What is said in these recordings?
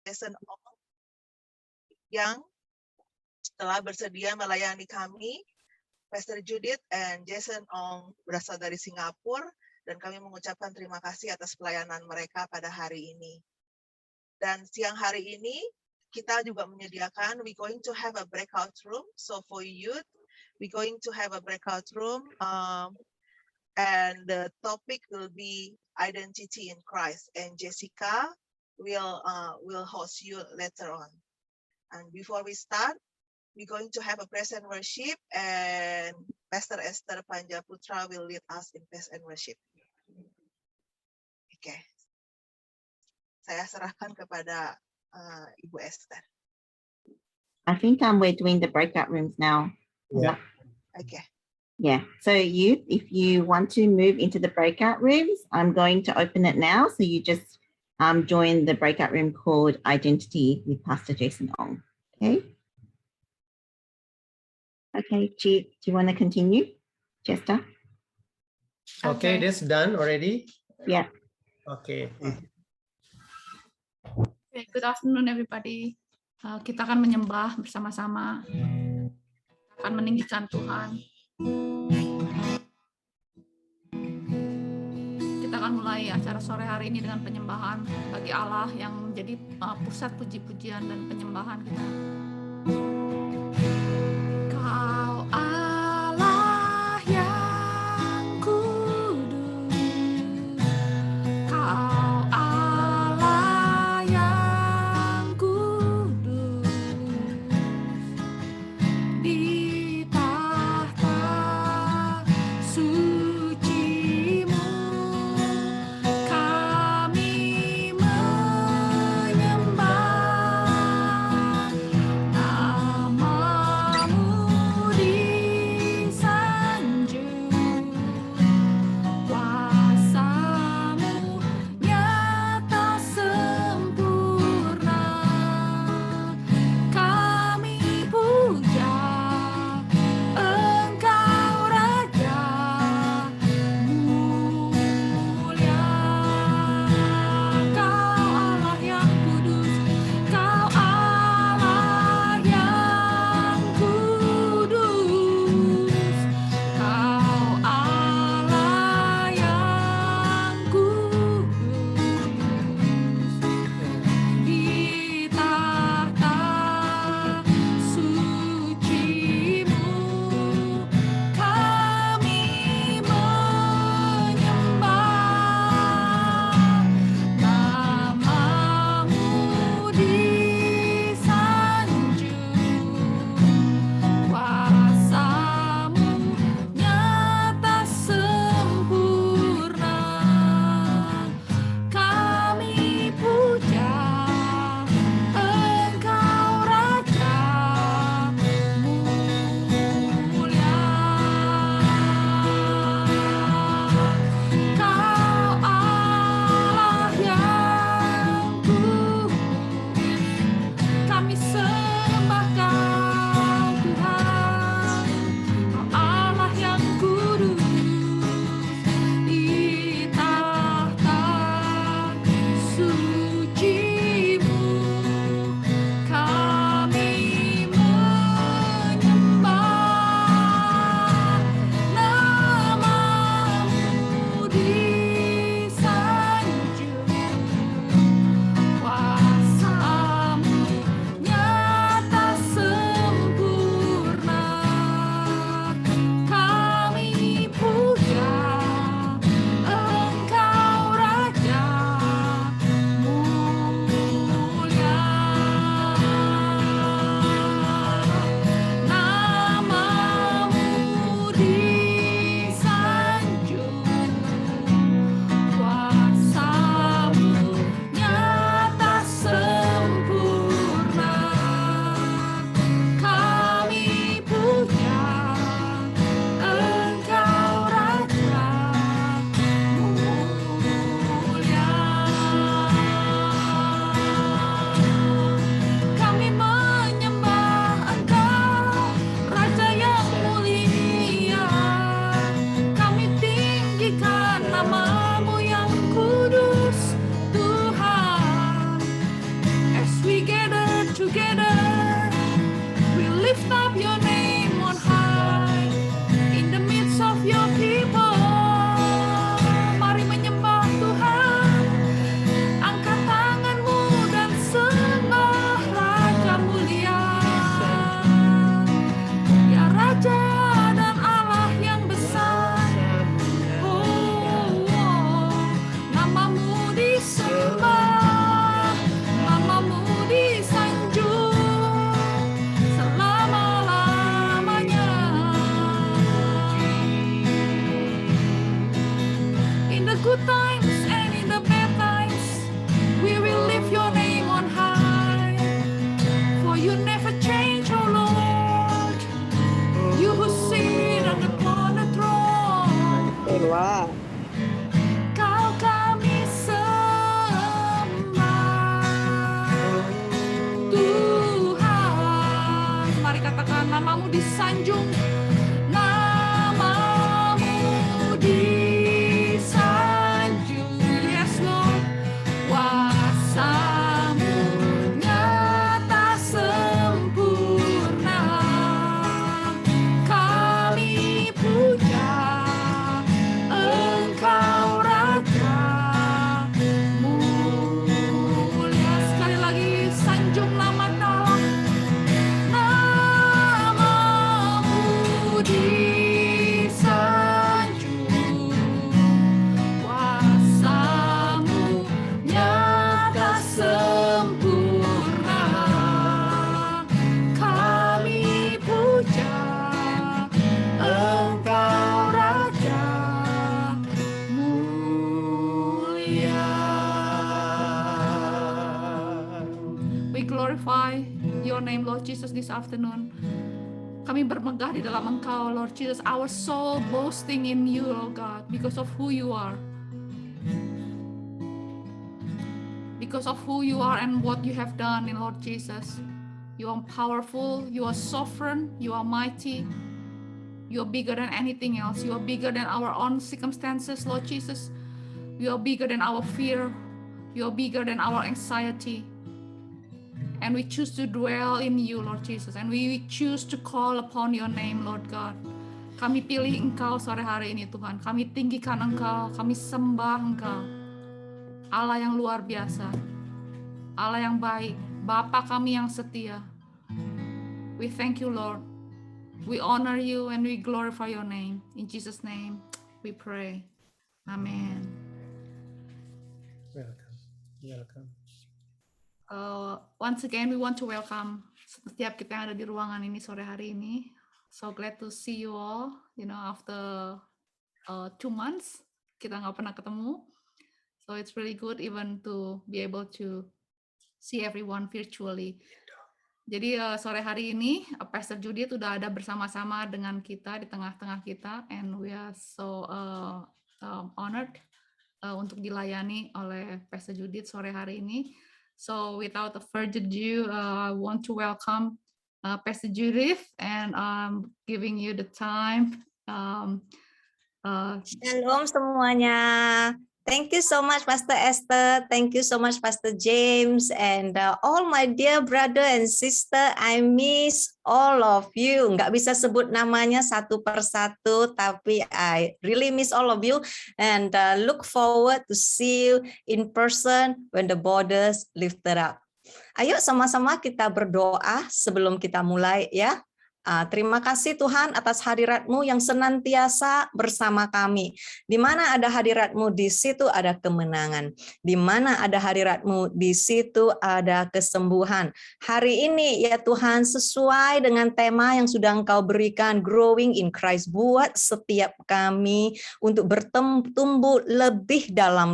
Jason Ong yang telah bersedia melayani kami. Pastor Judith and Jason Ong berasal dari Singapura, dan kami mengucapkan terima kasih atas pelayanan mereka pada hari ini. Dan siang hari ini, kita juga menyediakan, we're going to have a breakout room. So for youth, we're going to have a breakout room, and the topic will be identity in Christ. And Jessica will host you later on. And before we start, we're going to have a praise and worship, and Pastor Esther Panjaputra will lead us in praise and worship. Oke, saya serahkan kepada Ibu Esther. I think we're doing the breakout rooms now. Yeah. Okay. Yeah. So you, if you want to move into the breakout rooms, I'm going to open it now. So you just join the breakout room called Identity with Pastor Jason Ong. Okay. Okay, do you want to continue, Chester? Okay, this done already? Yeah. Okay. Okay, good afternoon everybody. Kita akan menyembah bersama-sama. Kita akan meninggikan Tuhan. Kita akan mulai acara sore hari ini dengan penyembahan bagi Allah yang menjadi pusat puji-pujian dan penyembahan kita. Kau Allah yang kudus, Kau Allah yang kudus, di tahta suci-Mu kami menyembah. good times and in the bad times, we will lift your name on high. For you never change, oh Lord. You who sit upon the throne. Wow. Kau kami sembah, Tuhan. Mari katakan namamu disanjung, namamu disanjung. Yes Lord, kuasa-Mu nyata sempurna. Kami puja Engkau Raja mulia. Sekali lagi sanjung nama Allah, namamu disanjung, kuasa-Mu nyata sempurna. Kami puja Engkau Raja mulia. We glorify your name, Lord Jesus, this afternoon. Kami bermegah di dalam Engkau, Lord Jesus. Our soul boasting in you, Lord God, because of who you are. Because of who you are and what you have done in Lord Jesus. You are powerful, you are sovereign, you are mighty. You are bigger than anything else. You are bigger than our own circumstances, Lord Jesus. You are bigger than our fear. You are bigger than our anxiety. And we choose to dwell in you, Lord Jesus. And we choose to call upon your name, Lord God. Kami pilih Engkau sore hari ini, Tuhan. Kami tinggikan Engkau, kami sembah Engkau. Allah yang luar biasa, Allah yang baik, Bapa kami yang setia. We thank you, Lord. We honor you and we glorify your name. In Jesus' name we pray. Amen. Welcome. Welcome. Once again, we want to welcome setiap kita yang ada di ruangan ini sore hari ini. So glad to see you all. After 2 months, kita nggak pernah ketemu. So it's really good even to be able to see everyone virtually. Jadi sore hari ini Pastor Judith udah ada bersama-sama dengan kita di tengah-tengah kita, and we are so honored untuk dilayani oleh Pastor Judith sore hari ini. So without further ado, I want to welcome Pastor Judith, and I'm giving you the time. Shalom semuanya. Thank you so much, Pastor Esther. Thank you so much, Pastor James, and all my dear brother and sister. I miss all of you. Nggak bisa sebut namanya satu persatu, tapi I really miss all of you, and look forward to see you in person when the borders lifted up. Ayo sama-sama kita berdoa sebelum kita mulai ya. Terima kasih Tuhan atas hadirat-Mu yang senantiasa bersama kami. Di mana ada hadirat-Mu, di situ ada kemenangan. Di mana ada hadirat-Mu, di situ ada kesembuhan. Hari ini ya Tuhan, sesuai dengan tema yang sudah Engkau berikan, Growing in Christ, buat setiap kami untuk bertumbuh lebih dalam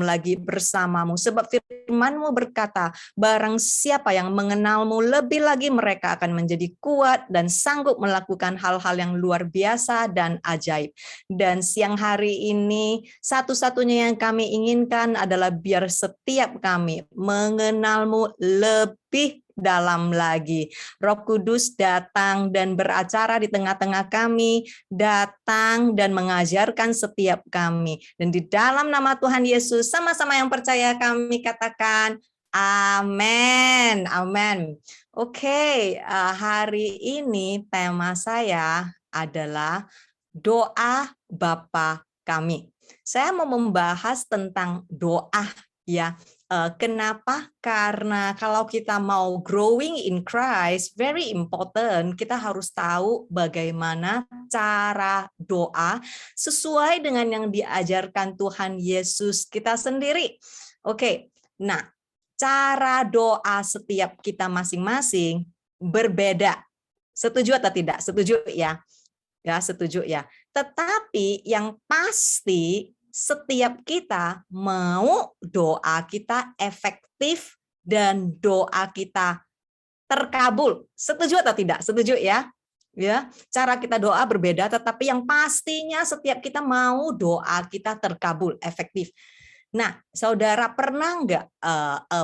lagi bersamamu. Sebab firman-Mu berkata, barang siapa yang mengenal-Mu lebih lagi, mereka akan menjadi kuat dan sanggup melakukan hal-hal yang luar biasa dan ajaib. Dan siang hari ini, satu-satunya yang kami inginkan adalah biar setiap kami mengenal-Mu lebih dalam lagi. Roh Kudus datang dan beracara di tengah-tengah kami, datang dan mengajarkan setiap kami. Dan di dalam nama Tuhan Yesus, sama-sama yang percaya kami katakan, amin. Amin. Oke, hari ini tema saya adalah doa Bapa kami. Saya mau membahas tentang doa ya. Kenapa? Karena kalau kita mau growing in Christ, very important, kita harus tahu bagaimana cara doa sesuai dengan yang diajarkan Tuhan Yesus kita sendiri. Oke, nah cara doa setiap kita masing-masing berbeda. Setuju atau tidak? Setuju ya? Ya, setuju ya. Tetapi yang pasti setiap kita mau doa kita efektif dan doa kita terkabul. Setuju atau tidak? Setuju ya? Ya, cara kita doa berbeda, tetapi yang pastinya setiap kita mau doa kita terkabul, efektif. Nah, saudara pernah nggak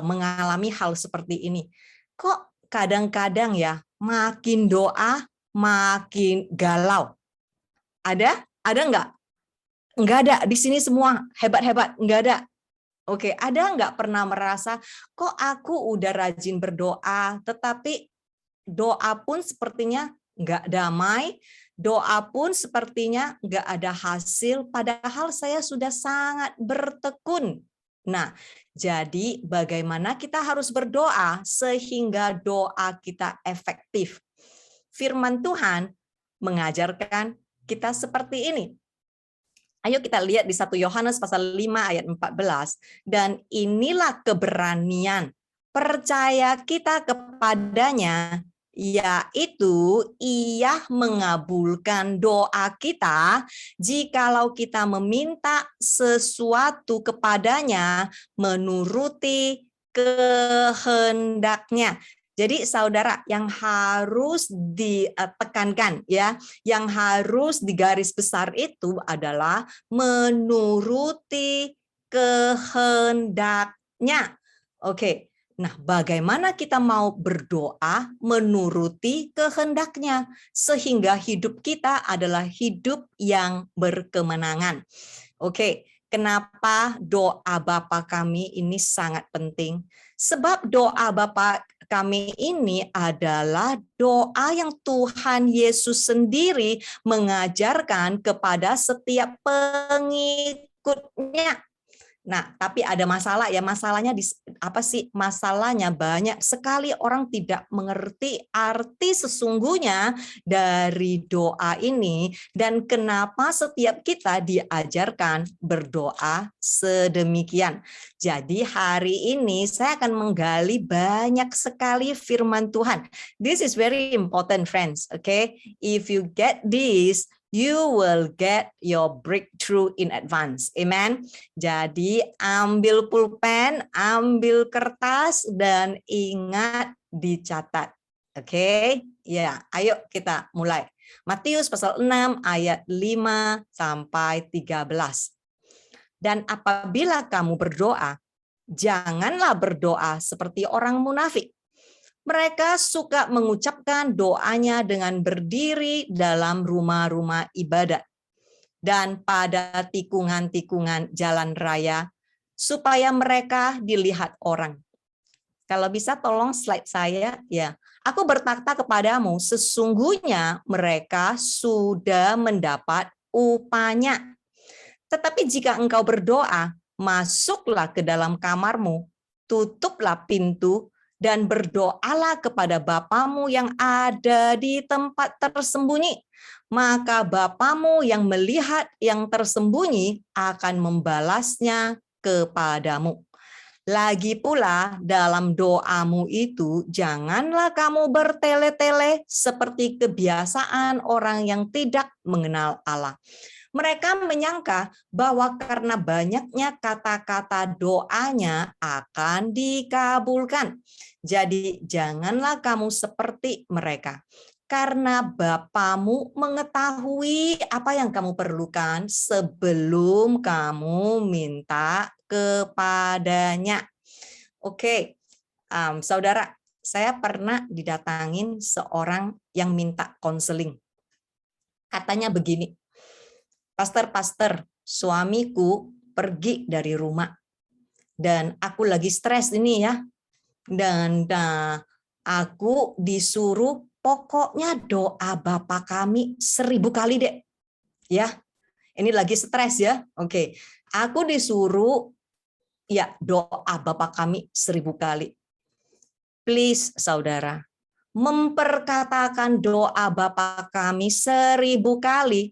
mengalami hal seperti ini? Kok kadang-kadang ya makin doa makin galau? Ada? Ada nggak? Nggak ada. Di sini semua hebat-hebat. Nggak ada. Oke, ada nggak pernah merasa, kok aku udah rajin berdoa, tetapi doa pun sepertinya nggak damai, doa pun sepertinya nggak ada hasil, padahal saya sudah sangat bertekun. Nah, jadi bagaimana kita harus berdoa sehingga doa kita efektif? Firman Tuhan mengajarkan kita seperti ini. Ayo kita lihat di 1 Yohanes pasal 5 ayat 14. Dan inilah keberanian percaya kita kepadanya, yaitu ia mengabulkan doa kita jikalau kita meminta sesuatu kepadanya menuruti kehendaknya. Jadi saudara, yang harus ditekankan ya, yang harus digaris besar itu adalah menuruti kehendaknya. Oke. Nah, bagaimana kita mau berdoa menuruti kehendaknya sehingga hidup kita adalah hidup yang berkemenangan. Oke, kenapa doa Bapa kami ini sangat penting? Sebab doa Bapa kami ini adalah doa yang Tuhan Yesus sendiri mengajarkan kepada setiap pengikutnya. Nah, tapi ada masalah ya, masalahnya apa sih? Masalahnya banyak sekali orang tidak mengerti arti sesungguhnya dari doa ini dan kenapa setiap kita diajarkan berdoa sedemikian. Jadi hari ini saya akan menggali banyak sekali firman Tuhan. This is very important, friends, okay? If you get this, you will get your breakthrough in advance. Amen. Jadi ambil pulpen, ambil kertas, dan ingat dicatat. Oke? Ya, ayo kita mulai. Matius pasal 6 ayat 5 sampai 13. Dan apabila kamu berdoa, janganlah berdoa seperti orang munafik. Mereka suka mengucapkan doanya dengan berdiri dalam rumah-rumah ibadat dan pada tikungan-tikungan jalan raya supaya mereka dilihat orang. Kalau bisa tolong slide saya ya. Aku berkata kepadamu, sesungguhnya mereka sudah mendapat upahnya. Tetapi jika engkau berdoa, masuklah ke dalam kamarmu, tutuplah pintu, dan berdoalah kepada Bapamu yang ada di tempat tersembunyi. Maka Bapamu yang melihat yang tersembunyi akan membalasnya kepadamu. Lagi pula dalam doamu itu janganlah kamu bertele-tele seperti kebiasaan orang yang tidak mengenal Allah. Mereka menyangka bahwa karena banyaknya kata-kata doanya akan dikabulkan. Jadi janganlah kamu seperti mereka. Karena Bapamu mengetahui apa yang kamu perlukan sebelum kamu minta kepadanya. Oke, saudara, saya pernah didatangin seorang yang minta konseling. Katanya begini, Pastor, suamiku pergi dari rumah dan aku lagi stres ini ya. Dan aku disuruh pokoknya doa Bapa kami 1000 kali deh. Ya, ini lagi stres ya. Oke, aku disuruh ya doa Bapa kami 1000 kali. Please saudara, memperkatakan doa Bapa kami 1000 kali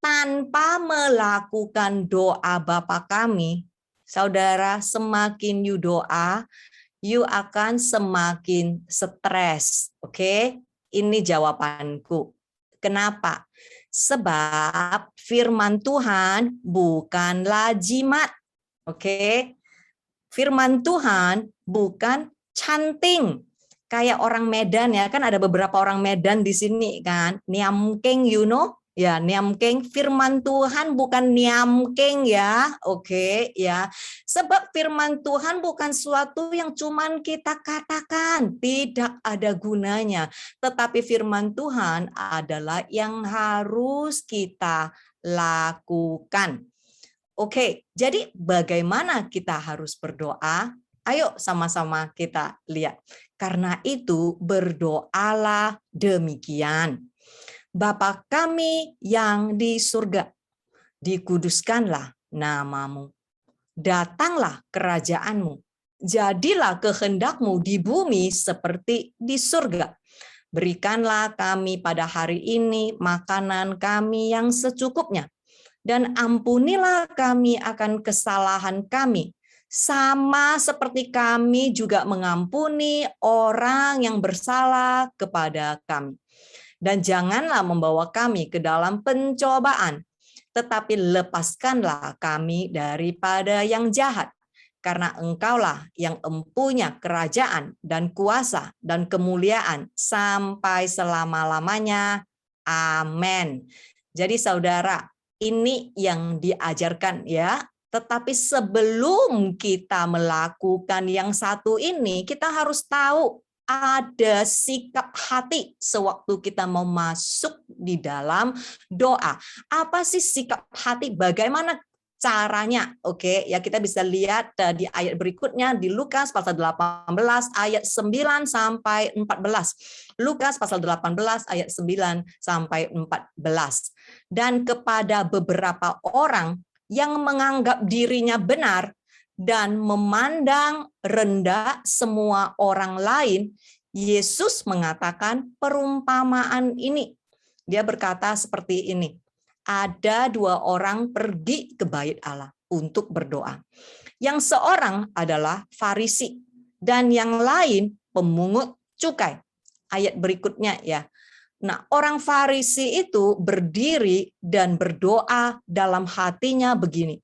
tanpa melakukan doa Bapa kami, saudara, semakin you doa, you akan semakin stres. Oke, ini jawabanku. Kenapa? Sebab firman Tuhan bukanlah jimat. Oke. Firman Tuhan bukan canting. Kayak orang Medan ya, kan ada beberapa orang Medan di sini kan. Niamkeng, you know? Ya, niamkeng. Firman Tuhan bukan niamkeng ya. Oke, ya. Sebab firman Tuhan bukan suatu yang cuman kita katakan, tidak ada gunanya. Tetapi firman Tuhan adalah yang harus kita lakukan. Oke, jadi bagaimana kita harus berdoa? Ayo sama-sama kita lihat. Karena itu berdoalah demikian. Bapa kami yang di surga, dikuduskanlah namamu. Datanglah kerajaanmu. Jadilah kehendakmu di bumi seperti di surga. Berikanlah kami pada hari ini makanan kami yang secukupnya. Dan ampunilah kami akan kesalahan kami, sama seperti kami juga mengampuni orang yang bersalah kepada kami. Dan janganlah membawa kami ke dalam pencobaan, tetapi lepaskanlah kami daripada yang jahat. Karena engkaulah yang empunya kerajaan dan kuasa dan kemuliaan sampai selama-lamanya. Amin. Jadi saudara, ini yang diajarkan ya. Tetapi sebelum kita melakukan yang satu ini, kita harus tahu ada sikap hati sewaktu kita mau masuk di dalam doa. Apa sih sikap hati? Bagaimana caranya? Oke, ya kita bisa lihat di ayat berikutnya di Lukas pasal 18 ayat 9 sampai 14. Lukas pasal 18 ayat 9 sampai 14. Dan kepada beberapa orang yang menganggap dirinya benar dan memandang rendah semua orang lain, Yesus mengatakan perumpamaan ini. Dia berkata seperti ini, ada dua orang pergi ke bait Allah untuk berdoa. Yang seorang adalah Farisi dan yang lain pemungut cukai. Ayat berikutnya ya. Nah, orang Farisi itu berdiri dan berdoa dalam hatinya begini.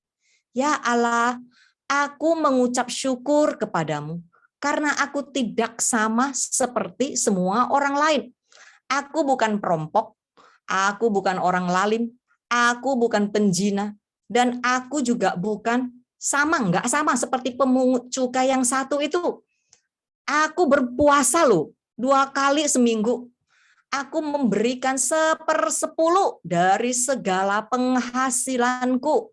Ya Allah, aku mengucap syukur kepadamu karena aku tidak sama seperti semua orang lain. Aku bukan perampok, aku bukan orang lalim, aku bukan penjina, dan aku juga bukan nggak sama seperti pemungut cukai yang satu itu. Aku berpuasa loh 2 kali seminggu. Aku memberikan 1/10 dari segala penghasilanku.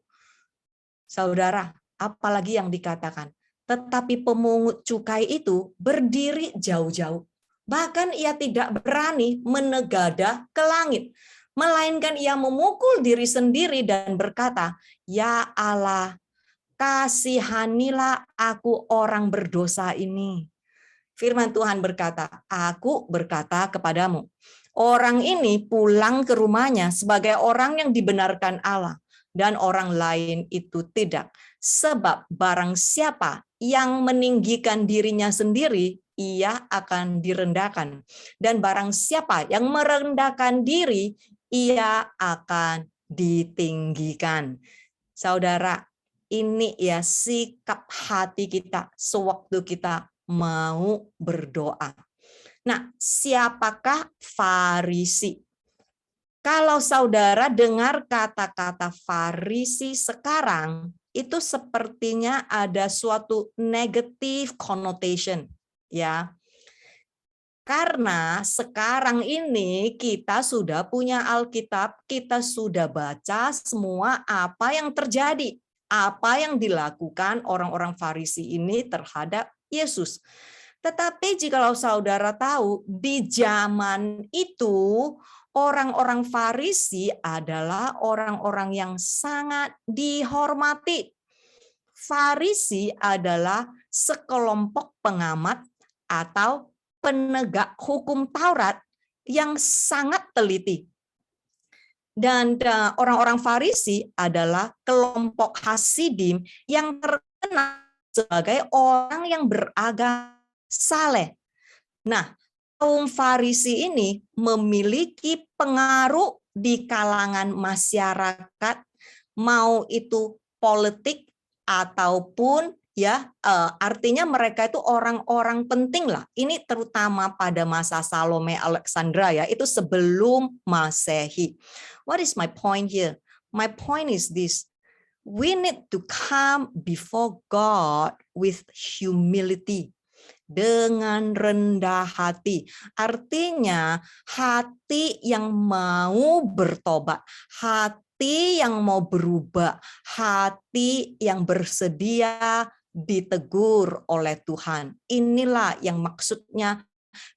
Saudara, apalagi yang dikatakan. Tetapi pemungut cukai itu berdiri jauh-jauh. Bahkan ia tidak berani menegadah ke langit. Melainkan ia memukul diri sendiri dan berkata, Ya Allah, kasihanilah aku orang berdosa ini. Firman Tuhan berkata, aku berkata kepadamu, orang ini pulang ke rumahnya sebagai orang yang dibenarkan Allah, dan orang lain itu tidak. Sebab barang siapa yang meninggikan dirinya sendiri, ia akan direndahkan. Dan barang siapa yang merendahkan diri, ia akan ditinggikan. Saudara, ini ya sikap hati kita sewaktu kita mau berdoa. Nah, siapakah Farisi? Kalau saudara dengar kata-kata Farisi sekarang, itu sepertinya ada suatu negative connotation, ya. Karena sekarang ini kita sudah punya Alkitab, kita sudah baca semua apa yang terjadi, apa yang dilakukan orang-orang Farisi ini terhadap Yesus. Tetapi jikalau saudara tahu, di zaman itu orang-orang Farisi adalah orang-orang yang sangat dihormati. Farisi adalah sekelompok pengamat atau penegak hukum Taurat yang sangat teliti. Dan orang-orang Farisi adalah kelompok Hasidim yang terkenal sebagai orang yang beragama saleh. Nah, kaum Farisi ini memiliki pengaruh di kalangan masyarakat, mau itu politik ataupun artinya mereka itu orang-orang penting lah. Ini terutama pada masa Salome Alexandra ya, itu sebelum Masehi. What is my point here? My point is this. We need to come before God with humility. Dengan rendah hati. Artinya hati yang mau bertobat, hati yang mau berubah, hati yang bersedia ditegur oleh Tuhan. Inilah yang maksudnya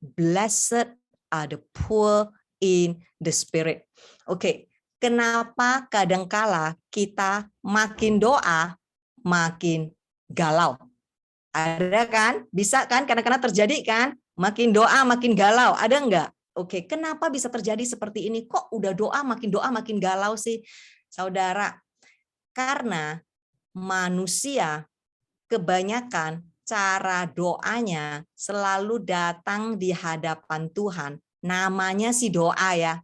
blessed are the poor in the spirit. Oke, kenapa kadangkala kita makin doa makin galau? Ada kan? Bisa kan? Kadang-kadang terjadi kan? Makin doa makin galau. Ada enggak? Oke, kenapa bisa terjadi seperti ini? Kok udah doa makin galau sih? Saudara, karena manusia kebanyakan cara doanya selalu datang di hadapan Tuhan. Namanya sih doa ya.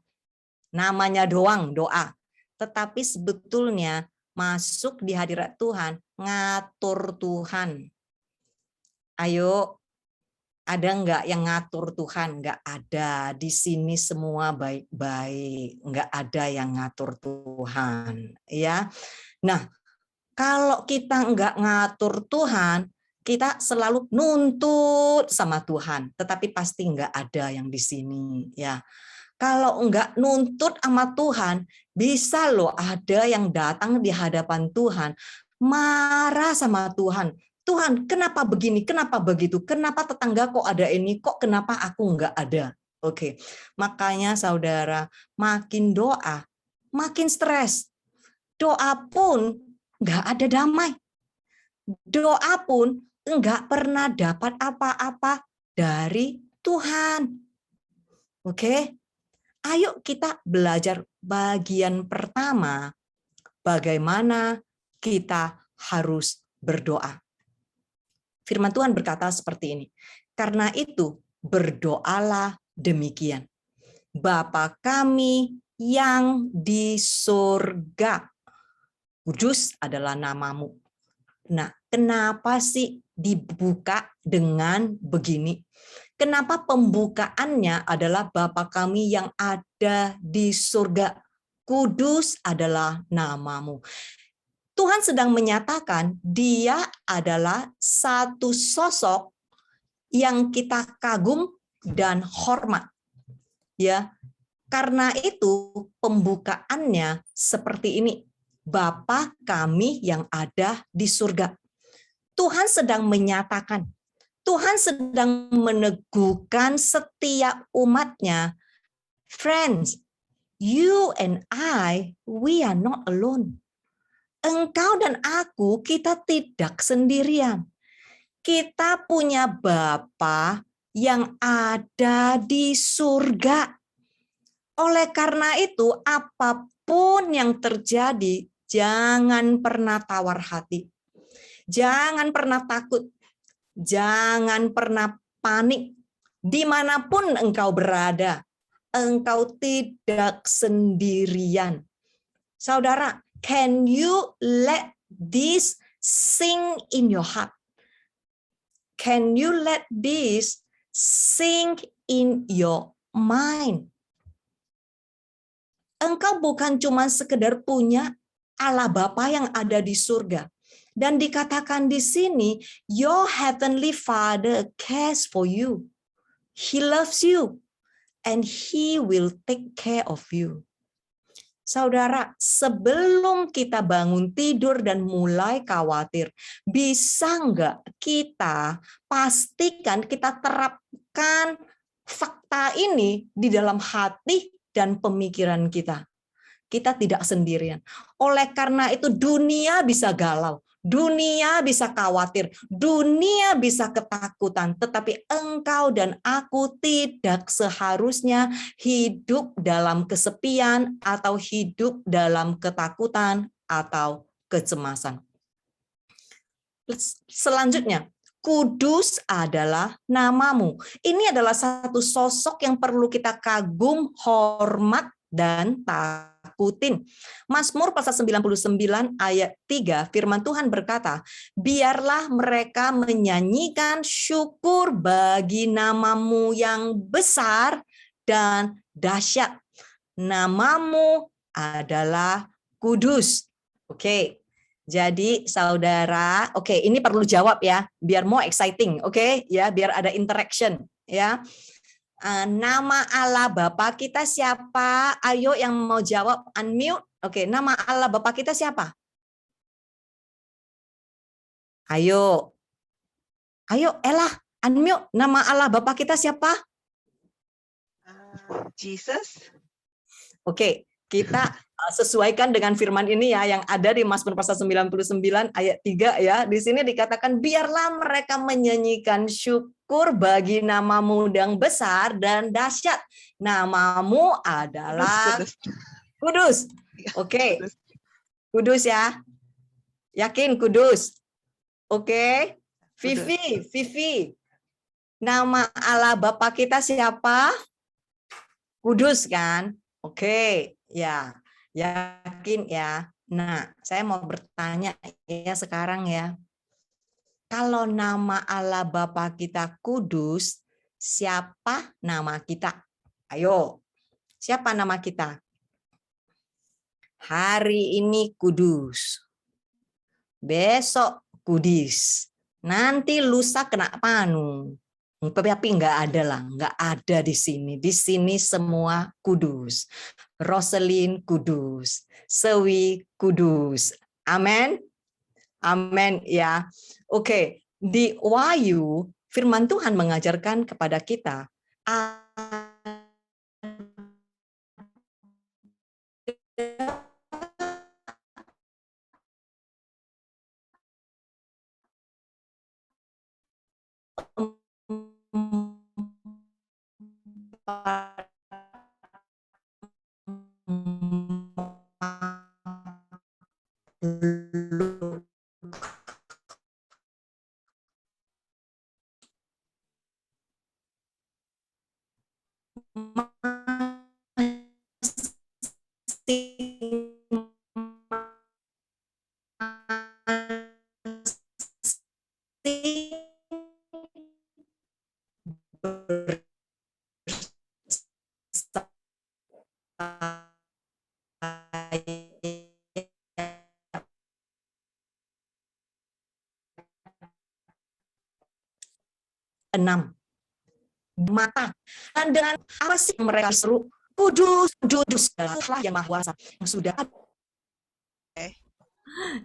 Namanya doang doa. Tetapi sebetulnya masuk di hadirat Tuhan, ngatur Tuhan. Ayo, ada enggak yang ngatur Tuhan? Enggak ada. Di sini semua baik-baik. Enggak ada yang ngatur Tuhan. Ya. Nah, kalau kita enggak ngatur Tuhan, kita selalu nuntut sama Tuhan. Tetapi pasti enggak ada yang di sini. Ya. Kalau enggak nuntut sama Tuhan, bisa loh ada yang datang di hadapan Tuhan, marah sama Tuhan. Tuhan, kenapa begini? Kenapa begitu? Kenapa tetangga kok ada ini? Kok kenapa aku enggak ada? Oke, makanya saudara, makin doa, makin stres. Doa pun enggak ada damai. Doa pun enggak pernah dapat apa-apa dari Tuhan. Oke, ayo kita belajar bagian pertama, bagaimana kita harus berdoa. Firman Tuhan berkata seperti ini, karena itu berdoalah demikian. Bapa kami yang di surga, kudus adalah namamu. Nah, kenapa sih dibuka dengan begini? Kenapa pembukaannya adalah Bapa kami yang ada di surga, kudus adalah namamu. Tuhan sedang menyatakan dia adalah satu sosok yang kita kagum dan hormat. Ya, karena itu pembukaannya seperti ini. Bapa kami yang ada di surga. Tuhan sedang menyatakan, Tuhan sedang meneguhkan setiap umatnya. Friends, you and I, we are not alone. Engkau dan aku, kita tidak sendirian. Kita punya Bapa yang ada di surga. Oleh karena itu, apapun yang terjadi, jangan pernah tawar hati. Jangan pernah takut. Jangan pernah panik. Dimanapun engkau berada, engkau tidak sendirian. Saudara, can you let this sing in your heart? Can you let this sing in your mind? Engkau bukan cuma sekedar punya Allah Bapa yang ada di surga. Dan dikatakan di sini, your heavenly Father cares for you. He loves you. And He will take care of you. Saudara, sebelum kita bangun tidur dan mulai khawatir, bisa enggak kita pastikan, kita terapkan fakta ini di dalam hati dan pemikiran kita. Kita tidak sendirian. Oleh karena itu dunia bisa galau, dunia bisa khawatir, dunia bisa ketakutan, tetapi engkau dan aku tidak seharusnya hidup dalam kesepian atau hidup dalam ketakutan atau kecemasan. Selanjutnya, Kudus adalah namamu. Ini adalah satu sosok yang perlu kita kagum, hormat, dan takutin. Mazmur pasal 99 ayat 3, firman Tuhan berkata, biarlah mereka menyanyikan syukur bagi namamu yang besar dan dahsyat. Namamu adalah kudus. Oke. Jadi saudara, oke, ini perlu jawab ya, biar more exciting, oke, ya, biar ada interaction, ya. Nama Allah Bapa kita siapa? Ayo yang mau jawab unmute. Oke, nama Allah Bapa kita siapa? Ayo. Ayo, Ella, unmute. Nama Allah Bapa kita siapa? Jesus. Oke, kita sesuaikan dengan firman ini ya yang ada di Mazmur pasal 99 ayat 3 ya. Di sini dikatakan biarlah mereka menyanyikan syukur bagi namamu yang besar dan dahsyat. Namamu adalah kudus. Oke. Kudus ya. Yakin kudus. Oke. Vivi. Nama Allah Bapa kita siapa? Kudus kan? Oke, ya. Yakin ya. Nah, saya mau bertanya ya sekarang ya. Kalau nama Allah Bapa kita kudus, siapa nama kita? Ayo. Siapa nama kita? Hari ini kudus. Besok kudus. Nanti lusa kena panu. Tapi nggak ada lah, nggak ada di sini. Di sini semua kudus. Roselyn kudus, Sewi kudus. Amin. Amin ya. Oke, di Wahyu firman Tuhan mengajarkan kepada kita enam mata. Dan dengan apa sih mereka seru? Kudus, kudus adalah yang maha kuasa yang sudah.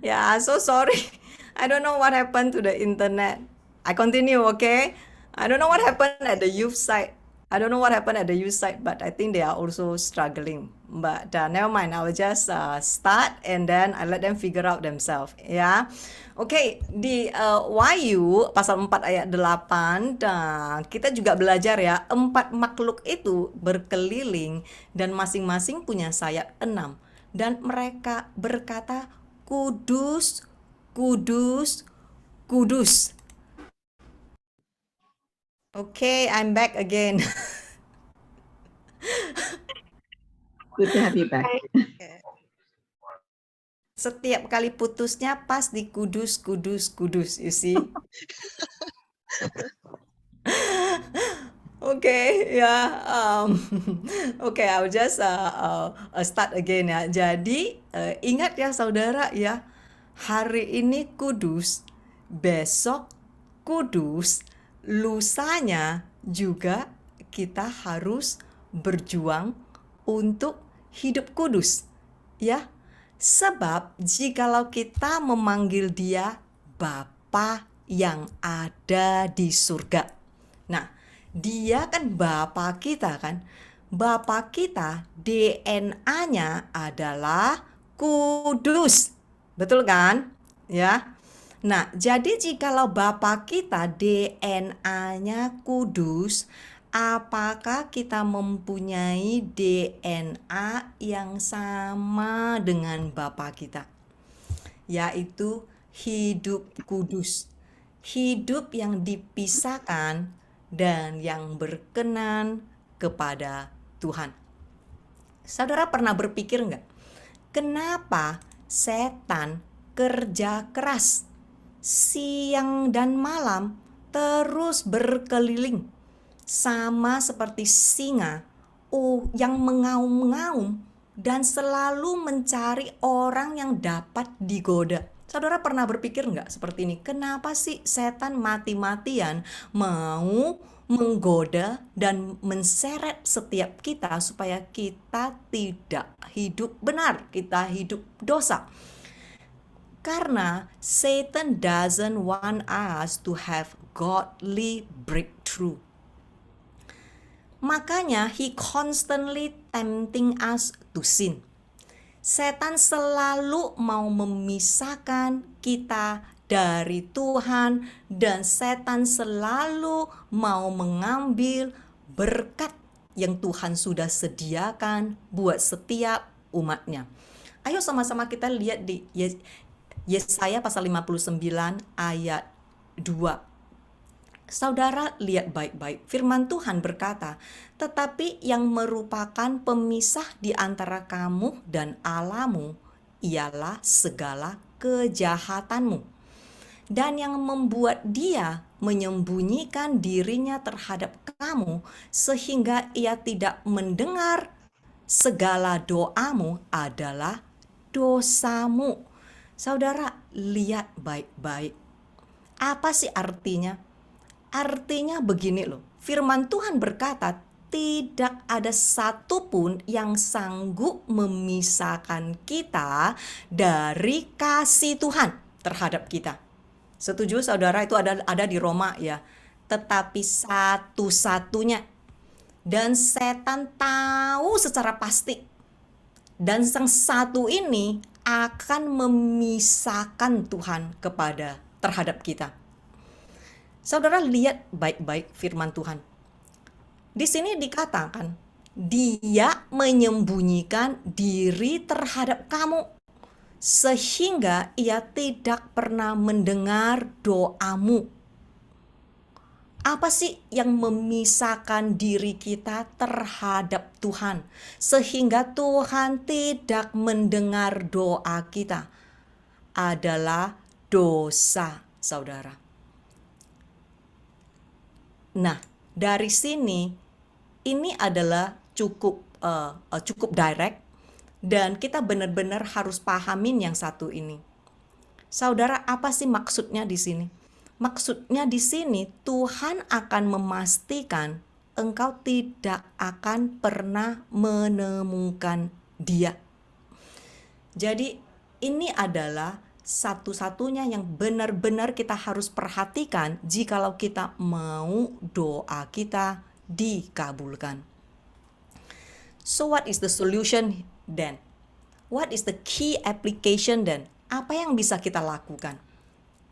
Yeah, so sorry. I don't know what happened to the internet. I continue, okay? I don't know what happened at the youth side. But I think they are also struggling. But never mind, I will just start and then I let them figure out themselves. Ya, oke. Di Wahyu pasal 4 ayat 8, dan kita juga belajar ya, 4 makhluk itu berkeliling dan masing-masing punya sayap 6. Dan mereka berkata, kudus, kudus, kudus. Okay, I'm back again. Good to have you back. Setiap kali putusnya pas di kudus, kudus, kudus, you see. Okay, ya. Okay, I'll just start again ya. Jadi ingat ya saudara ya, hari ini kudus, besok kudus, lusanya juga kita harus berjuang untuk hidup kudus, ya. Sebab jikalau kita memanggil Dia Bapa yang ada di surga. Nah, Dia kan Bapa kita kan. Bapa kita DNA-nya adalah kudus. Betul kan? Ya. Nah, jadi jikalau Bapa kita DNA-nya kudus, apakah kita mempunyai DNA yang sama dengan Bapa kita? Yaitu hidup kudus. hidup yang dipisahkan dan yang berkenan kepada Tuhan. Saudara pernah berpikir nggak, kenapa setan kerja keras siang dan malam terus berkeliling sama seperti singa yang mengaum-ngaum dan selalu mencari orang yang dapat digoda? Saudara pernah berpikir nggak seperti ini? Kenapa sih setan mati-matian mau menggoda dan menseret setiap kita supaya kita tidak hidup benar, kita hidup dosa? Karena Satan doesn't want us to have godly breakthrough. Makanya he constantly tempting us to sin. Setan selalu mau memisahkan kita dari Tuhan, dan setan selalu mau mengambil berkat yang Tuhan sudah sediakan buat setiap umatnya. Ayo sama-sama kita lihat di Yesaya pasal 59 ayat 2. Saudara lihat baik-baik, firman Tuhan berkata, tetapi yang merupakan pemisah di antara kamu dan Allahmu ialah segala kejahatanmu. Dan yang membuat dia menyembunyikan dirinya terhadap kamu sehingga ia tidak mendengar segala doamu adalah dosamu. Saudara lihat baik-baik. Apa sih artinya? Artinya begini loh, firman Tuhan berkata tidak ada satupun yang sanggup memisahkan kita dari kasih Tuhan terhadap kita. Setuju saudara? Itu ada di Roma ya. Tetapi satu-satunya, dan setan tahu secara pasti, dan sang satu ini akan memisahkan Tuhan terhadap kita. Saudara lihat baik-baik firman Tuhan. Di sini dikatakan, dia menyembunyikan diri terhadap kamu sehingga ia tidak pernah mendengar doamu. Apa sih yang memisahkan diri kita terhadap Tuhan sehingga Tuhan tidak mendengar doa kita? Adalah dosa, saudara. Nah, dari sini ini adalah cukup direct, dan kita benar-benar harus pahamin yang satu ini. Saudara, apa sih maksudnya di sini? Maksudnya di sini Tuhan akan memastikan engkau tidak akan pernah menemukan Dia. Jadi ini adalah satu-satunya yang benar-benar kita harus perhatikan jikalau kita mau doa kita dikabulkan. So what is the solution then? What is the key application then? Apa yang bisa kita lakukan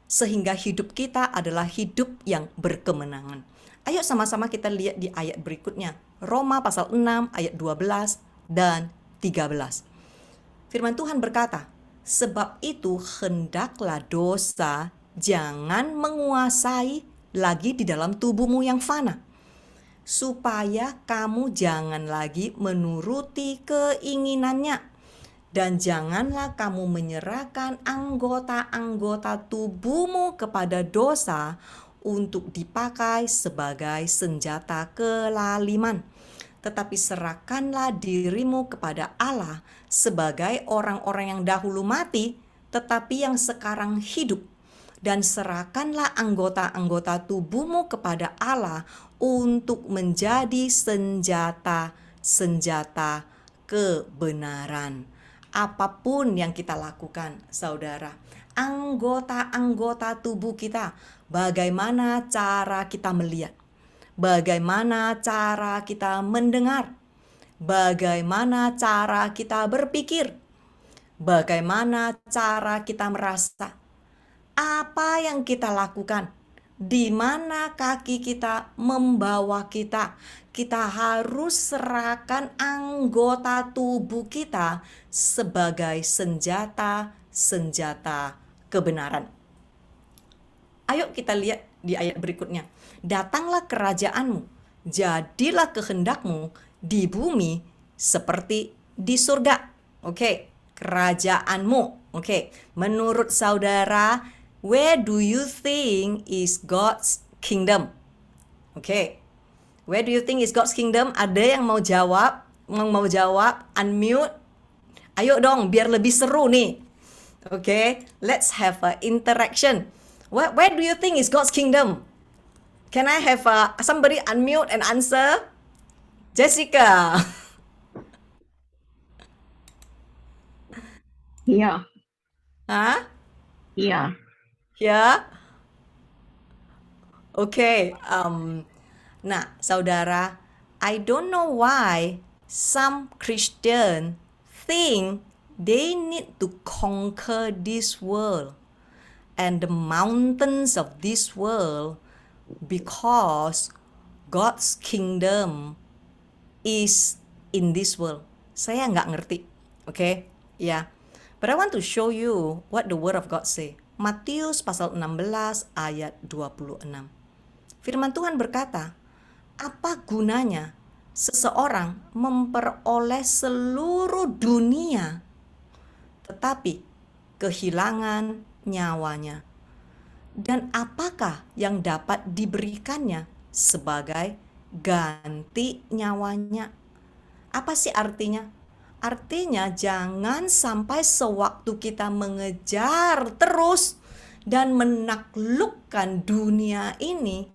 sehingga hidup kita adalah hidup yang berkemenangan? Ayo sama-sama kita lihat di ayat berikutnya. Roma pasal 6 ayat 12 dan 13. Firman Tuhan berkata, sebab itu hendaklah dosa jangan menguasai lagi di dalam tubuhmu yang fana, supaya kamu jangan lagi menuruti keinginannya, dan janganlah kamu menyerahkan anggota-anggota tubuhmu kepada dosa untuk dipakai sebagai senjata kelaliman. Tetapi serahkanlah dirimu kepada Allah sebagai orang-orang yang dahulu mati, tetapi yang sekarang hidup. Dan serahkanlah anggota-anggota tubuhmu kepada Allah untuk menjadi senjata-senjata kebenaran. Apapun yang kita lakukan, saudara, anggota-anggota tubuh kita, bagaimana cara kita melihat? Bagaimana cara kita mendengar? Bagaimana cara kita berpikir? Bagaimana cara kita merasa? Apa yang kita lakukan? Di mana kaki kita membawa kita? Kita harus serahkan anggota tubuh kita sebagai senjata-senjata kebenaran. Ayo kita lihat di ayat berikutnya. Datanglah kerajaanmu, jadilah kehendakmu di bumi seperti di surga. Oke, kerajaanmu. Oke, menurut saudara, where do you think is God's kingdom? Oke, where do you think is God's kingdom? Ada yang mau jawab? Mau jawab? Unmute. Ayo dong, biar lebih seru nih. Oke, let's have a interaction. Where do you think is God's kingdom? Can I have somebody unmute and answer? Jessica. Here. Hah? Here. Ya? Oke. Nah, saudara, I don't know why some Christian think they need to conquer this world and the mountains of this world because God's kingdom is in this world. Saya nggak ngerti, oke? Ya. But I want to show you what the word of God say. Matius pasal 16 ayat 26. Firman Tuhan berkata, apa gunanya seseorang memperoleh seluruh dunia tetapi kehilangan nyawanya? Dan apakah yang dapat diberikannya sebagai ganti nyawanya? Apa sih artinya? Artinya jangan sampai sewaktu kita mengejar terus dan menaklukkan dunia ini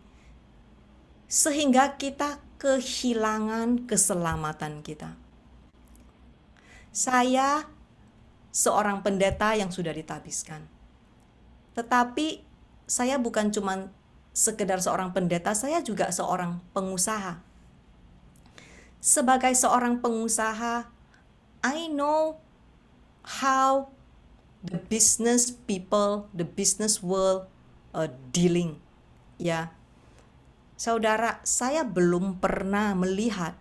sehingga kita kehilangan keselamatan kita. Saya seorang pendeta yang sudah ditabiskan. Tetapi saya bukan cuma sekedar seorang pendeta, saya juga seorang pengusaha. Sebagai seorang pengusaha, I know how the business people, the business world dealing. Ya, saudara, saya belum pernah melihat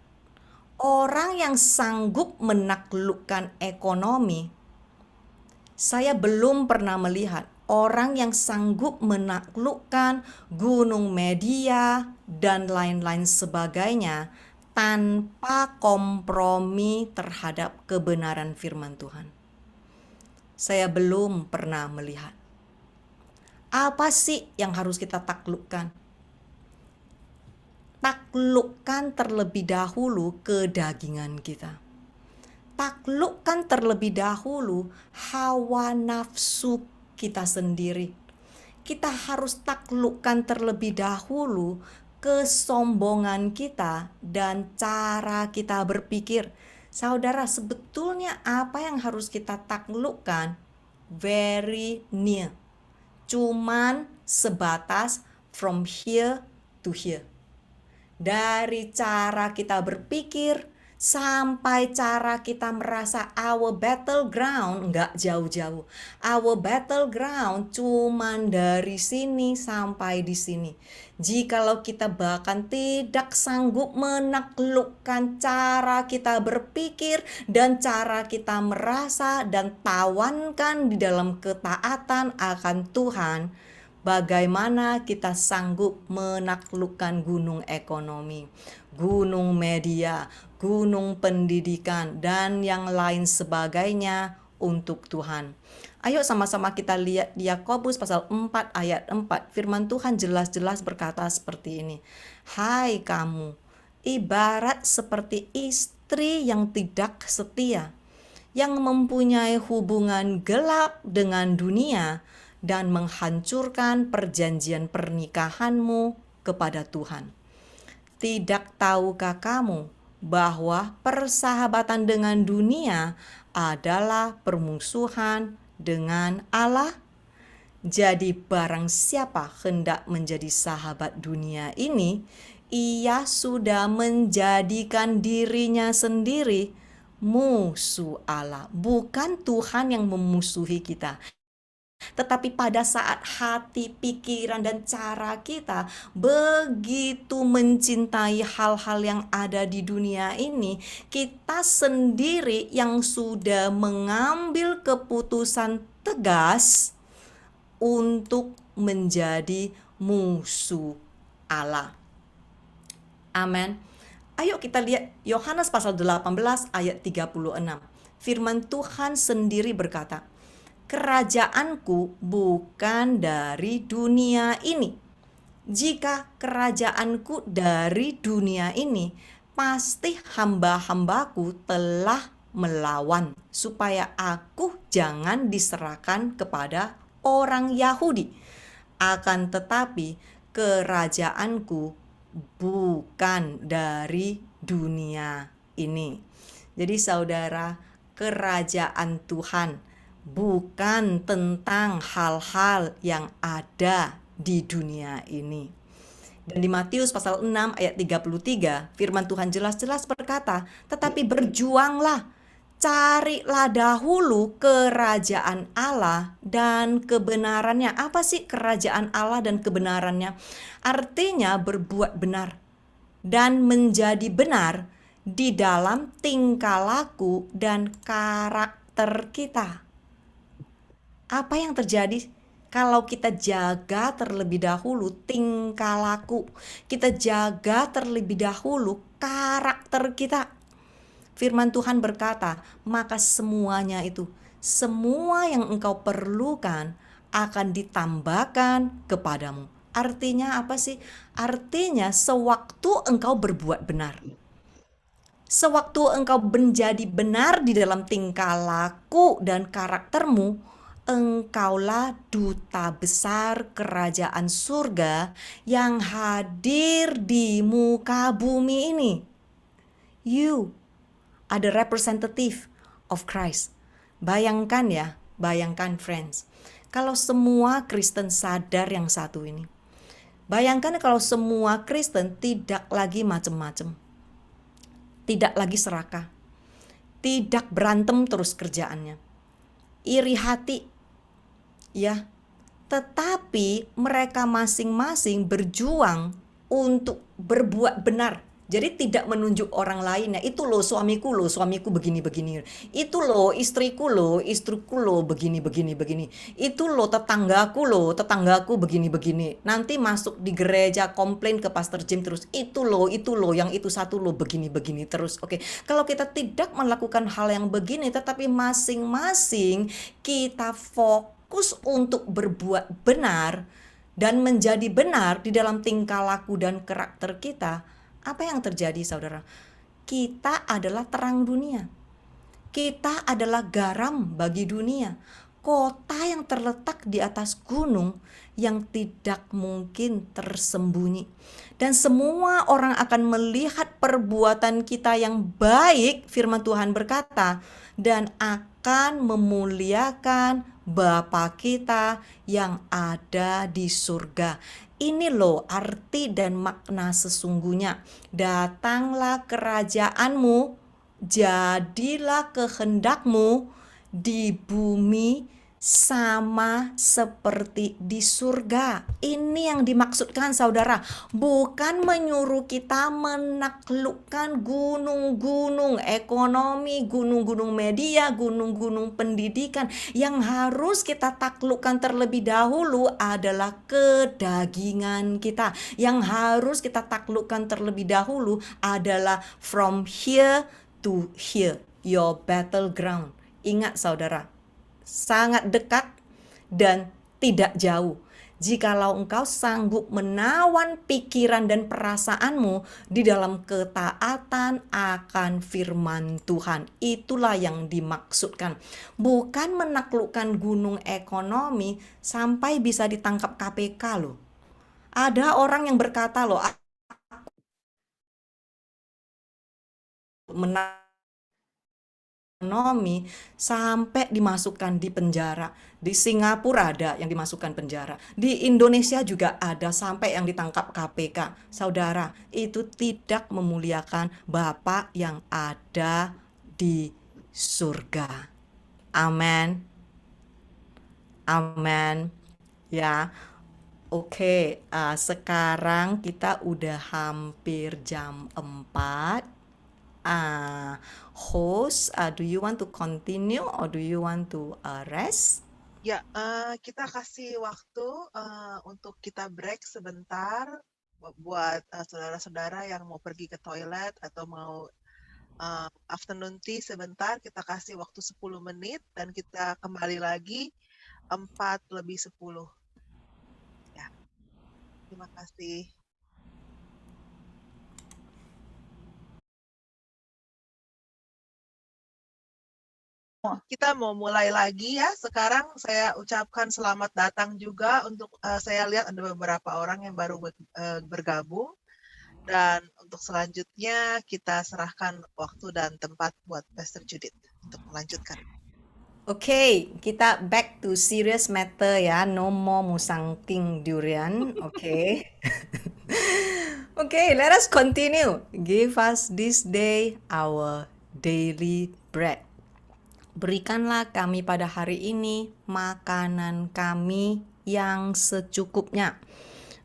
orang yang sanggup menaklukkan ekonomi. Saya belum pernah melihat orang yang sanggup menaklukkan gunung media dan lain-lain sebagainya tanpa kompromi terhadap kebenaran firman Tuhan. Saya belum pernah melihat. Apa sih yang harus kita taklukkan? Taklukkan terlebih dahulu kedagingan kita. Taklukkan terlebih dahulu hawa nafsu kita sendiri. Kita harus taklukkan terlebih dahulu kesombongan kita dan cara kita berpikir. Saudara, sebetulnya apa yang harus kita taklukkan very near. Cuman sebatas from here to here. Dari cara kita berpikir sampai cara kita merasa our battleground nggak jauh-jauh. Our battleground cuman dari sini sampai di sini. Jikalau kita bahkan tidak sanggup menaklukkan cara kita berpikir dan cara kita merasa dan tawankan di dalam ketaatan akan Tuhan, bagaimana kita sanggup menaklukkan gunung ekonomi, gunung media, gunung pendidikan, dan yang lain sebagainya untuk Tuhan. Ayo sama-sama kita lihat di Yakobus pasal 4 ayat 4. Firman Tuhan jelas-jelas berkata seperti ini. Hai kamu, ibarat seperti istri yang tidak setia, yang mempunyai hubungan gelap dengan dunia dan menghancurkan perjanjian pernikahanmu kepada Tuhan. Tidak tahukah kamu bahwa persahabatan dengan dunia adalah permusuhan dengan Allah? Jadi barang siapa hendak menjadi sahabat dunia ini, ia sudah menjadikan dirinya sendiri musuh Allah. Bukan Tuhan yang memusuhi kita, tetapi pada saat hati, pikiran, dan cara kita begitu mencintai hal-hal yang ada di dunia ini, kita sendiri yang sudah mengambil keputusan tegas untuk menjadi musuh Allah. Amin. Ayo kita lihat Yohanes pasal 18 ayat 36. Firman Tuhan sendiri berkata, "Kerajaanku bukan dari dunia ini. Jika kerajaanku dari dunia ini, pasti hamba-hambaku telah melawan supaya aku jangan diserahkan kepada orang Yahudi. Akan tetapi kerajaanku bukan dari dunia ini." Jadi saudara, kerajaan Tuhan bukan tentang hal-hal yang ada di dunia ini. Dan di Matius pasal 6 ayat 33, firman Tuhan jelas-jelas berkata, "Tetapi berjuanglah, carilah dahulu kerajaan Allah dan kebenarannya." Apa sih kerajaan Allah dan kebenarannya? Artinya berbuat benar dan menjadi benar di dalam tingkah laku dan karakter kita. Apa yang terjadi kalau kita jaga terlebih dahulu tingkah laku, kita jaga terlebih dahulu karakter kita? Firman Tuhan berkata, maka semuanya itu, semua yang engkau perlukan akan ditambahkan kepadamu. Artinya apa sih? Artinya sewaktu engkau berbuat benar, sewaktu engkau menjadi benar di dalam tingkah laku dan karaktermu, engkaulah duta besar kerajaan surga yang hadir di muka bumi ini. You are the representative of Christ. Bayangkan ya, bayangkan friends, kalau semua Kristen sadar yang satu ini. Bayangkan kalau semua Kristen tidak lagi macam-macam, tidak lagi serakah, tidak berantem terus kerjaannya, iri hati, ya, tetapi mereka masing-masing berjuang untuk berbuat benar. Jadi tidak menunjuk orang lainnya, itu loh suamiku begini-begini, itu loh istriku loh begini-begini, itu loh tetanggaku begini-begini. Nanti masuk di gereja komplain ke Pastor Jim terus, itu loh yang itu satu loh begini-begini terus. Oke, kalau kita tidak melakukan hal yang begini, tetapi masing-masing kita fokus untuk berbuat benar dan menjadi benar di dalam tingkah laku dan karakter kita, apa yang terjadi saudara? Kita adalah terang dunia. Kita adalah garam bagi dunia. Kota yang terletak di atas gunung yang tidak mungkin tersembunyi. Dan semua orang akan melihat perbuatan kita yang baik, firman Tuhan berkata, dan akan memuliakan Bapa kita yang ada di surga. Ini loh arti dan makna sesungguhnya. Datanglah kerajaanmu, jadilah kehendakmu di bumi sama seperti di surga. Ini yang dimaksudkan saudara, bukan menyuruh kita menaklukkan gunung-gunung ekonomi, gunung-gunung media, gunung-gunung pendidikan. Yang harus kita taklukkan terlebih dahulu adalah kedagingan kita. Yang harus kita taklukkan terlebih dahulu adalah from here to here, your battleground. Ingat saudara, sangat dekat dan tidak jauh. Jikalau engkau sanggup menawan pikiran dan perasaanmu di dalam ketaatan akan firman Tuhan. Itulah yang dimaksudkan. Bukan menaklukkan gunung ekonomi sampai bisa ditangkap KPK loh. Ada orang yang berkata loh, ekonomi sampai dimasukkan di penjara. Di Singapura ada yang dimasukkan penjara. Di Indonesia juga ada sampai yang ditangkap KPK. Saudara, itu tidak memuliakan Bapa yang ada di surga. Amin. Amin. Ya. Oke, sekarang kita udah hampir jam 4. Host, do you want to continue or do you want to rest? Ya, kita kasih waktu untuk kita break sebentar buat saudara-saudara yang mau pergi ke toilet atau mau afternoon tea sebentar. Kita kasih waktu 10 menit dan kita kembali lagi 4:50. Ya, terima kasih. Kita mau mulai lagi ya. Sekarang saya ucapkan selamat datang juga untuk saya lihat ada beberapa orang yang baru bergabung. Dan untuk selanjutnya kita serahkan waktu dan tempat buat Pastor Judith untuk melanjutkan. Oke, kita back to serious matter ya. No more musangking durian. Oke. Oke, let us continue. Give us this day our daily bread. Berikanlah kami pada hari ini makanan kami yang secukupnya.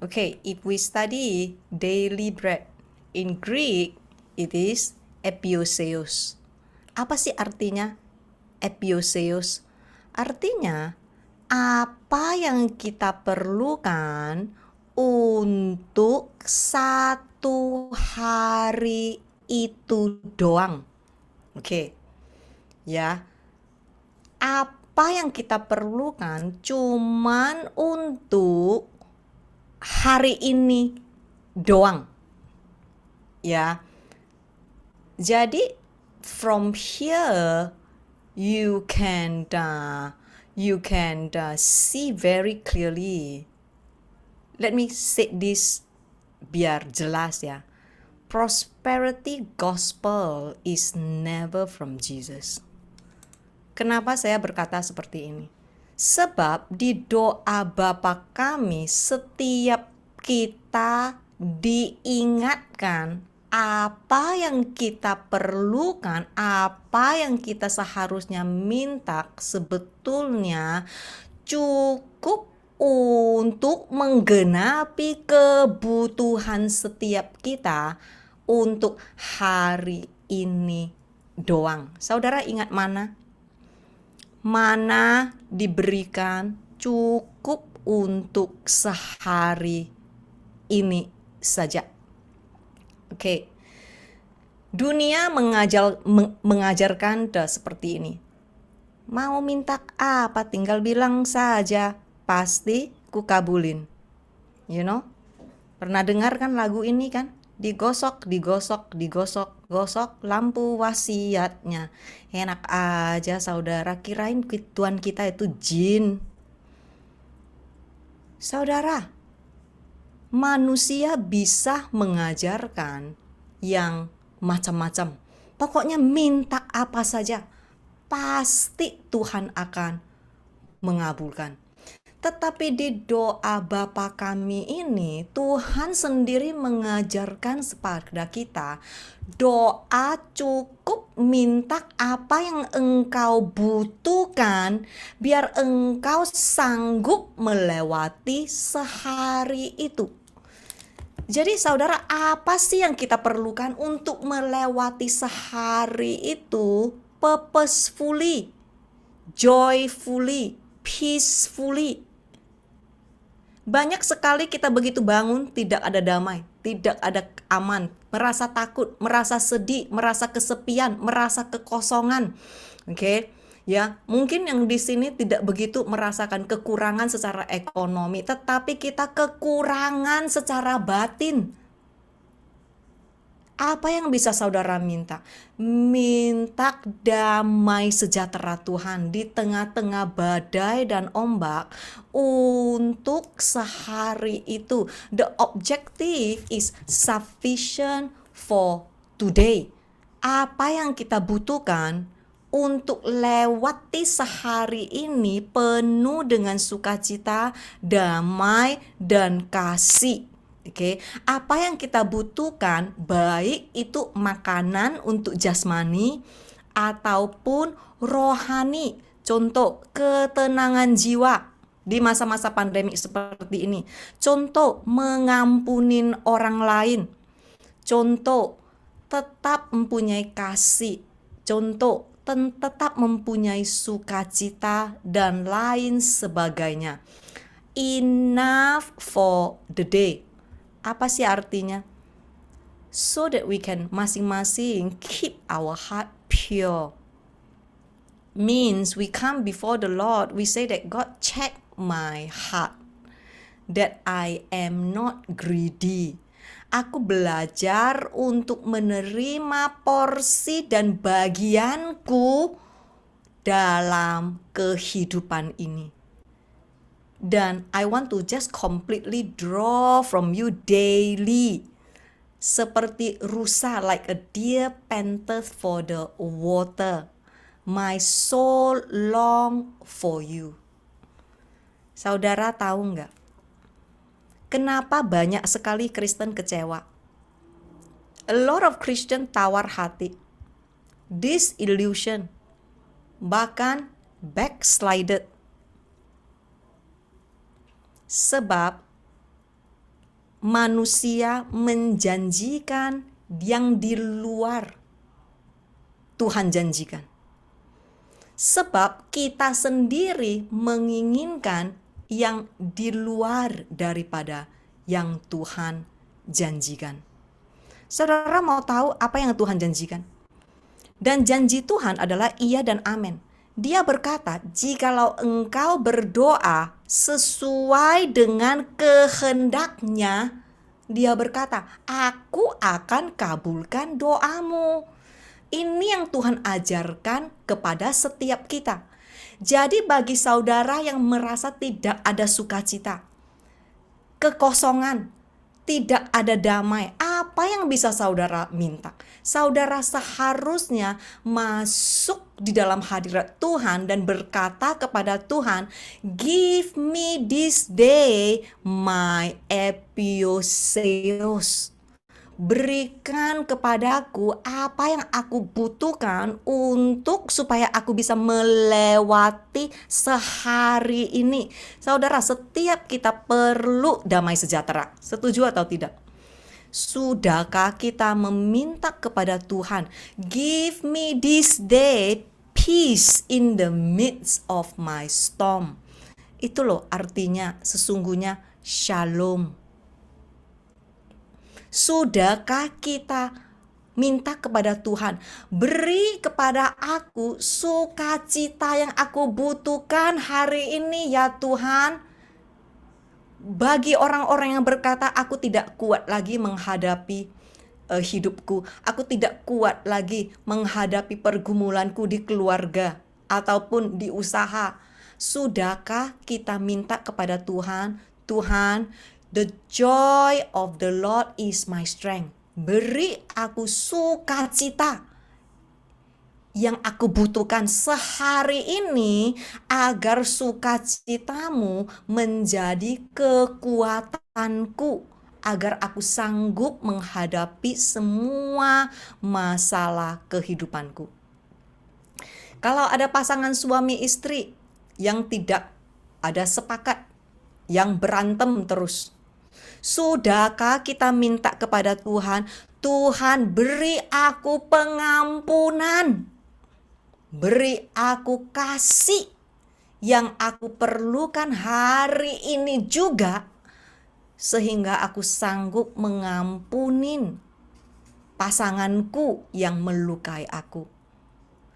Okay, if we study daily bread, in Greek it is epioseos. Apa sih artinya epioseos? Artinya apa yang kita perlukan untuk satu hari itu doang. Oke. Ya. Apa yang kita perlukan cuman untuk hari ini doang. Ya. Jadi from here you can see very clearly. Let me say this biar jelas ya. Prosperity gospel is never from Jesus. Kenapa saya berkata seperti ini? Sebab di doa Bapa kami setiap kita diingatkan apa yang kita perlukan, apa yang kita seharusnya minta sebetulnya cukup untuk menggenapi kebutuhan setiap kita untuk hari ini doang. Saudara ingat mana? Mana diberikan cukup untuk sehari ini saja. Oke. Dunia mengajarkan seperti ini. Mau minta apa tinggal bilang saja, pasti ku kabulin. You know? Pernah dengar kan lagu ini kan? Digosok, gosok lampu wasiatnya. Enak aja saudara, kirain Tuhan kita itu jin. Saudara, manusia bisa mengajarkan yang macam-macam. Pokoknya minta apa saja, pasti Tuhan akan mengabulkan. Tetapi di doa Bapa kami ini, Tuhan sendiri mengajarkan kepada kita, doa cukup minta apa yang engkau butuhkan, biar engkau sanggup melewati sehari itu. Jadi saudara, apa sih yang kita perlukan untuk melewati sehari itu purposefully, joyfully, peacefully? Banyak sekali kita begitu bangun tidak ada damai, tidak ada aman, merasa takut, merasa sedih, merasa kesepian, merasa kekosongan. Oke. Ya, mungkin yang di sini tidak begitu merasakan kekurangan secara ekonomi, tetapi kita kekurangan secara batin. Apa yang bisa saudara minta? Minta damai sejahtera Tuhan di tengah-tengah badai dan ombak untuk sehari itu. The objective is sufficient for today. Apa yang kita butuhkan untuk lewati sehari ini penuh dengan sukacita, damai, dan kasih. Oke, apa yang kita butuhkan, baik itu makanan untuk jasmani ataupun rohani. Contoh, ketenangan jiwa di masa-masa pandemi seperti ini. Contoh, mengampunin orang lain. Contoh, tetap mempunyai kasih. Contoh, tetap mempunyai sukacita dan lain sebagainya. Enough for the day. Apa sih artinya? So that we can masing-masing keep our heart pure. Means we come before the Lord, we say that God, check my heart, that I am not greedy. Aku belajar untuk menerima porsi dan bagianku dalam kehidupan ini. Dan I want to just completely draw from you daily. Seperti rusa, like a deer panteth for the water. My soul long for you. Saudara tahu nggak? Kenapa banyak sekali Kristen kecewa? A lot of Christian tawar hati, disillusion, bahkan backslided. Sebab manusia menjanjikan yang di luar Tuhan janjikan. Sebab kita sendiri menginginkan yang di luar daripada yang Tuhan janjikan. Saudara mau tahu apa yang Tuhan janjikan? Dan janji Tuhan adalah iya dan amin. Dia berkata, jikalau engkau berdoa sesuai dengan kehendaknya, dia berkata, aku akan kabulkan doamu. Ini yang Tuhan ajarkan kepada setiap kita. Jadi bagi saudara yang merasa tidak ada sukacita, kekosongan, tidak ada damai, apa yang bisa saudara minta? Saudara seharusnya masuk di dalam hadirat Tuhan dan berkata kepada Tuhan, give me this day my epioseos. Berikan kepadaku apa yang aku butuhkan untuk supaya aku bisa melewati sehari ini. Saudara, setiap kita perlu damai sejahtera. Setuju atau tidak? Sudahkah kita meminta kepada Tuhan, give me this day peace in the midst of my storm. Itu loh artinya sesungguhnya shalom. Sudahkah kita minta kepada Tuhan, beri kepada aku sukacita yang aku butuhkan hari ini ya Tuhan. Bagi orang-orang yang berkata, aku tidak kuat lagi menghadapi hidupku, aku tidak kuat lagi menghadapi pergumulanku di keluarga ataupun di usaha. Sudahkah kita minta kepada Tuhan, Tuhan, the joy of the Lord is my strength. Beri aku sukacita yang aku butuhkan sehari ini agar sukacitamu menjadi kekuatanku, agar aku sanggup menghadapi semua masalah kehidupanku. Kalau ada pasangan suami istri yang tidak ada sepakat, yang berantem terus, sudahkah kita minta kepada Tuhan, Tuhan beri aku pengampunan, beri aku kasih yang aku perlukan hari ini juga, sehingga aku sanggup mengampunin pasanganku yang melukai aku,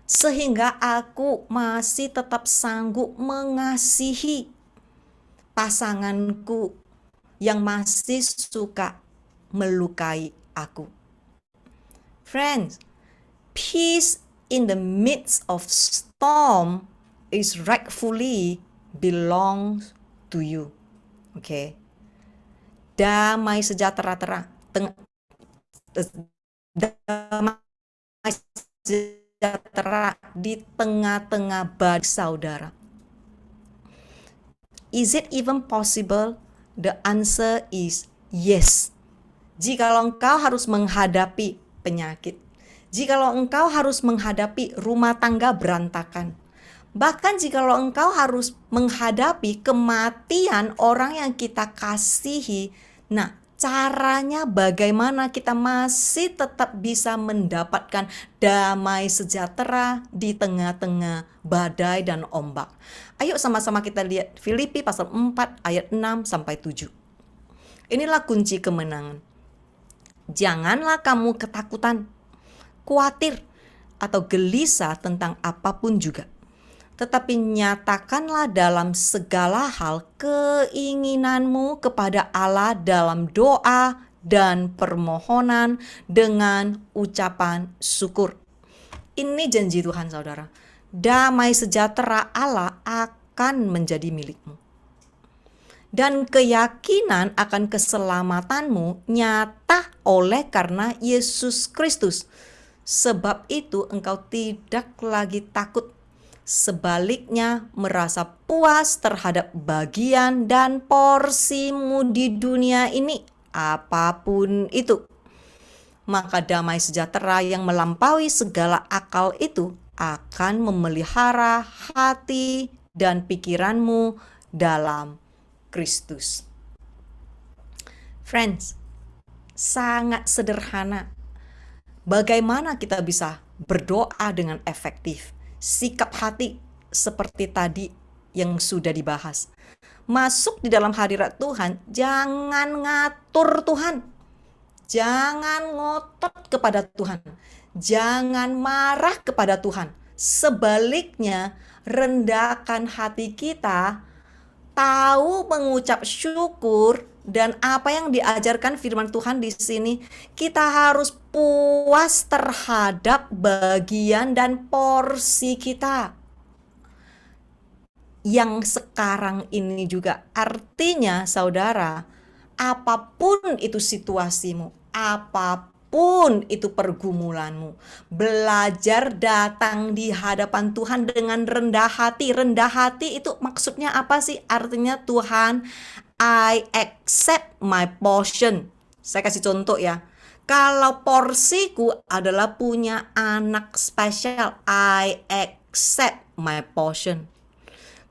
sehingga aku masih tetap sanggup mengasihi pasanganku yang masih suka melukai aku. Friends, peace in the midst of storm is rightfully belongs to you. Okay. Damai sejahtera di tengah-tengah badai saudara. Is it even possible? The answer is yes. Jikalau engkau harus menghadapi penyakit, jikalau engkau harus menghadapi rumah tangga berantakan, bahkan jikalau engkau harus menghadapi kematian orang yang kita kasihi, nah Caranya bagaimana kita masih tetap bisa mendapatkan damai sejahtera di tengah-tengah badai dan ombak. Ayo sama-sama kita lihat Filipi pasal 4 ayat 6 sampai 7. Inilah kunci kemenangan. Janganlah kamu ketakutan, khawatir, atau gelisah tentang apapun juga. Tetapi nyatakanlah dalam segala hal keinginanmu kepada Allah dalam doa dan permohonan dengan ucapan syukur. Ini janji Tuhan, saudara. Damai sejahtera Allah akan menjadi milikmu. Dan keyakinan akan keselamatanmu nyata oleh karena Yesus Kristus. Sebab itu engkau tidak lagi takut. Sebaliknya merasa puas terhadap bagian dan porsimu di dunia ini, apapun itu. Maka damai sejahtera yang melampaui segala akal itu akan memelihara hati dan pikiranmu dalam Kristus. Friends, sangat sederhana. Bagaimana kita bisa berdoa dengan efektif? Sikap hati seperti tadi yang sudah dibahas. Masuk di dalam hadirat Tuhan, jangan ngatur Tuhan. Jangan ngotot kepada Tuhan. Jangan marah kepada Tuhan. Sebaliknya, rendahkan hati kita, tahu mengucap syukur, dan apa yang diajarkan firman Tuhan di sini, kita harus puas terhadap bagian dan porsi kita. Yang sekarang ini juga artinya, saudara, apapun itu situasimu, apapun itu pergumulanmu, belajar datang di hadapan Tuhan dengan rendah hati. Rendah hati itu maksudnya apa sih? Artinya, Tuhan, I accept my portion. Saya kasih contoh ya. Kalau porsiku adalah punya anak spesial, I accept my portion.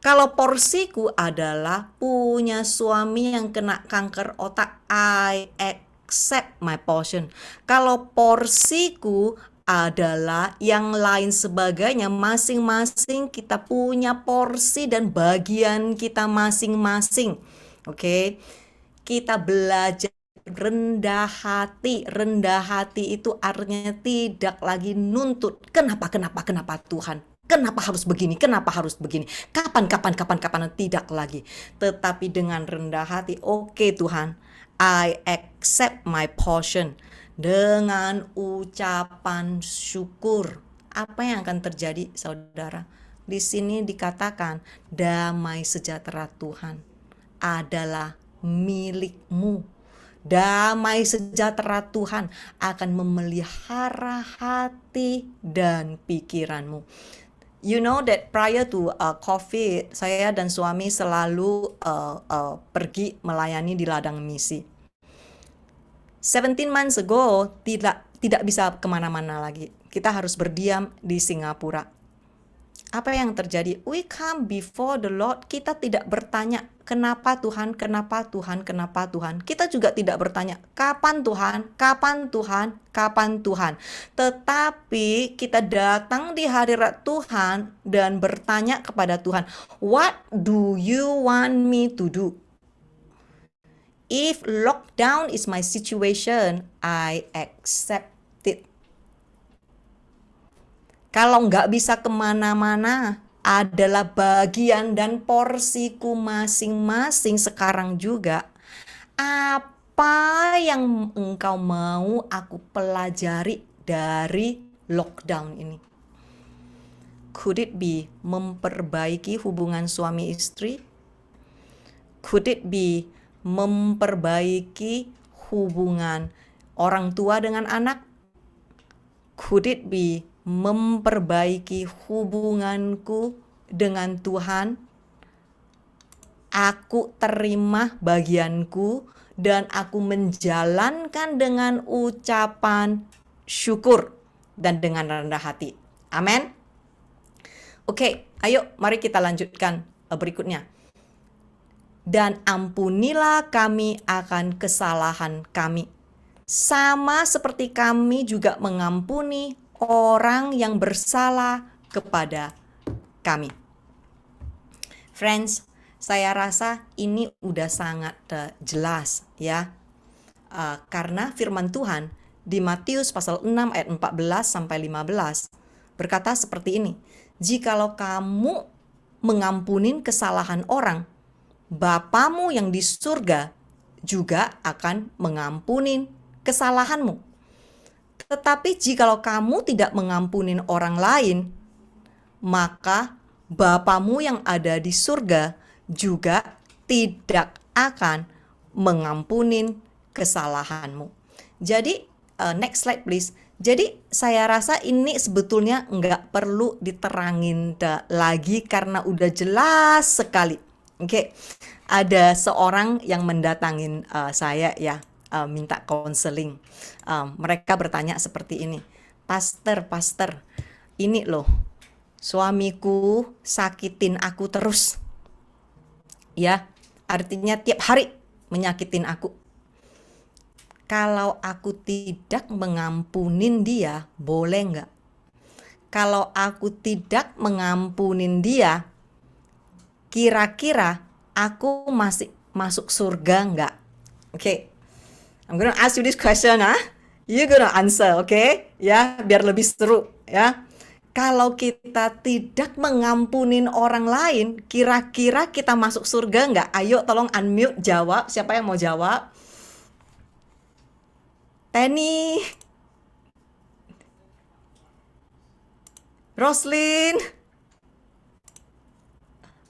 Kalau porsiku adalah punya suami yang kena kanker otak, I accept my portion. Kalau porsiku adalah yang lain sebagainya, masing-masing kita punya porsi dan bagian kita masing-masing. Oke, kita belajar rendah hati. Rendah hati itu artinya tidak lagi nuntut. Kenapa Tuhan? Kenapa harus begini? Kenapa harus begini? Kapan? Tidak lagi. Tetapi dengan rendah hati, oke Tuhan, I accept my portion. Dengan ucapan syukur. Apa yang akan terjadi, saudara? Di sini dikatakan damai sejahtera Tuhan adalah milikmu. Damai sejahtera Tuhan akan memelihara hati dan pikiranmu. You know that prior to COVID, saya dan suami selalu pergi melayani di ladang misi. 17 months ago, tidak bisa kemana-mana lagi. Kita harus berdiam di Singapura. Apa yang terjadi? We come before the Lord. Kita tidak bertanya, kenapa Tuhan? Kita juga tidak bertanya, kapan Tuhan? Tetapi kita datang di hadirat Tuhan dan bertanya kepada Tuhan, what do you want me to do? If lockdown is my situation, I accept it. Kalau nggak bisa kemana-mana, adalah bagian dan porsiku masing-masing sekarang juga. Apa yang engkau mau aku pelajari dari lockdown ini? Could it be memperbaiki hubungan suami istri? Could it be memperbaiki hubungan orang tua dengan anak? Could it be memperbaiki hubunganku dengan Tuhan? Aku terima bagianku dan aku menjalankan dengan ucapan syukur dan dengan rendah hati. Amin. Oke, ayo mari kita lanjutkan berikutnya. dan ampunilah kami akan kesalahan kami. Sama seperti kami juga mengampuni orang yang bersalah kepada kami. Friends, saya rasa ini udah sangat jelas ya. Karena firman Tuhan di Matius pasal 6 ayat 14 sampai 15 berkata seperti ini. Jikalau kamu mengampunin kesalahan orang, Bapamu yang di surga juga akan mengampunin kesalahanmu. Tetapi jikalau kamu tidak mengampunin orang lain, maka Bapamu yang ada di surga juga tidak akan mengampunin kesalahanmu. Jadi, next slide please. Jadi saya rasa ini sebetulnya nggak perlu diterangin lagi karena udah jelas sekali. Oke, ada seorang yang mendatangin saya ya, minta konseling. Mereka bertanya seperti ini, Pastor, ini loh, suamiku sakitin aku terus. Ya, artinya tiap hari menyakitin aku. Kalau aku tidak mengampunin dia, boleh nggak? Kalau aku tidak mengampunin dia, kira-kira aku masih masuk surga nggak? Okay, I'm gonna ask you this question, you gonna answer, okay? Ya, biar lebih seru, ya. Kalau kita tidak mengampunin orang lain, kira-kira kita masuk surga nggak? Ayo, tolong unmute, jawab. Siapa yang mau jawab? Penny, Roslyn,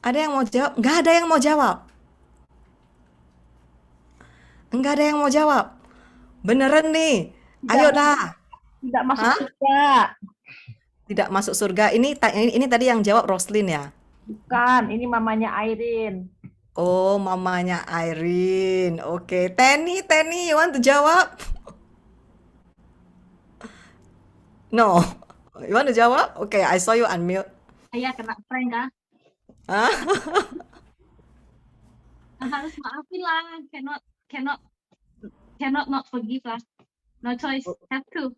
ada yang mau jawab? Nggak ada yang mau jawab. Nggak ada yang mau jawab. Beneran nih. Ayo dah. Tidak masuk Hah? surga. Tidak masuk surga. Ini tadi yang jawab Roslyn ya? Bukan, ini mamanya Airin. Oh, mamanya Irene. Oke, Tenny, you want to jawab? No. You want to jawab? Oke, I saw you unmute. Saya kena prank kah? Hah? Harus maafin lah. Cannot not forgive lah. No choice. Have to.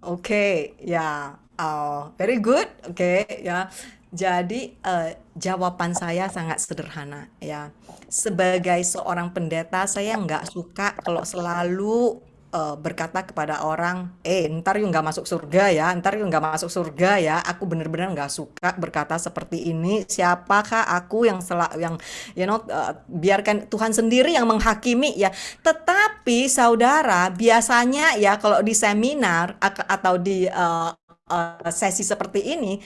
Oke, ya. Very good. Oke, ya. Jadi jawaban saya sangat sederhana ya. Sebagai seorang pendeta, saya nggak suka kalau selalu berkata kepada orang, ntar you nggak masuk surga ya, ntar you nggak masuk surga ya. Aku benar-benar nggak suka berkata seperti ini. Siapakah aku yang biarkan Tuhan sendiri yang menghakimi ya. Tetapi saudara, biasanya ya kalau di seminar atau di sesi seperti ini,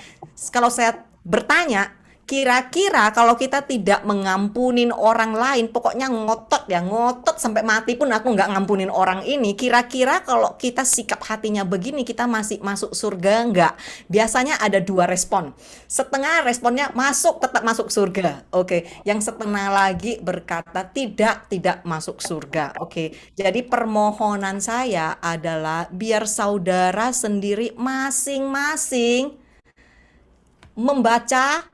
kalau saya bertanya, kira-kira kalau kita tidak mengampunin orang lain, pokoknya ngotot sampai mati pun aku nggak ngampunin orang ini, kira-kira kalau kita sikap hatinya begini, kita masih masuk surga nggak? Biasanya ada dua respon. Setengah responnya tetap masuk surga. Oke. Yang setengah lagi berkata tidak masuk surga. Oke. Jadi permohonan saya adalah biar saudara sendiri masing-masing membaca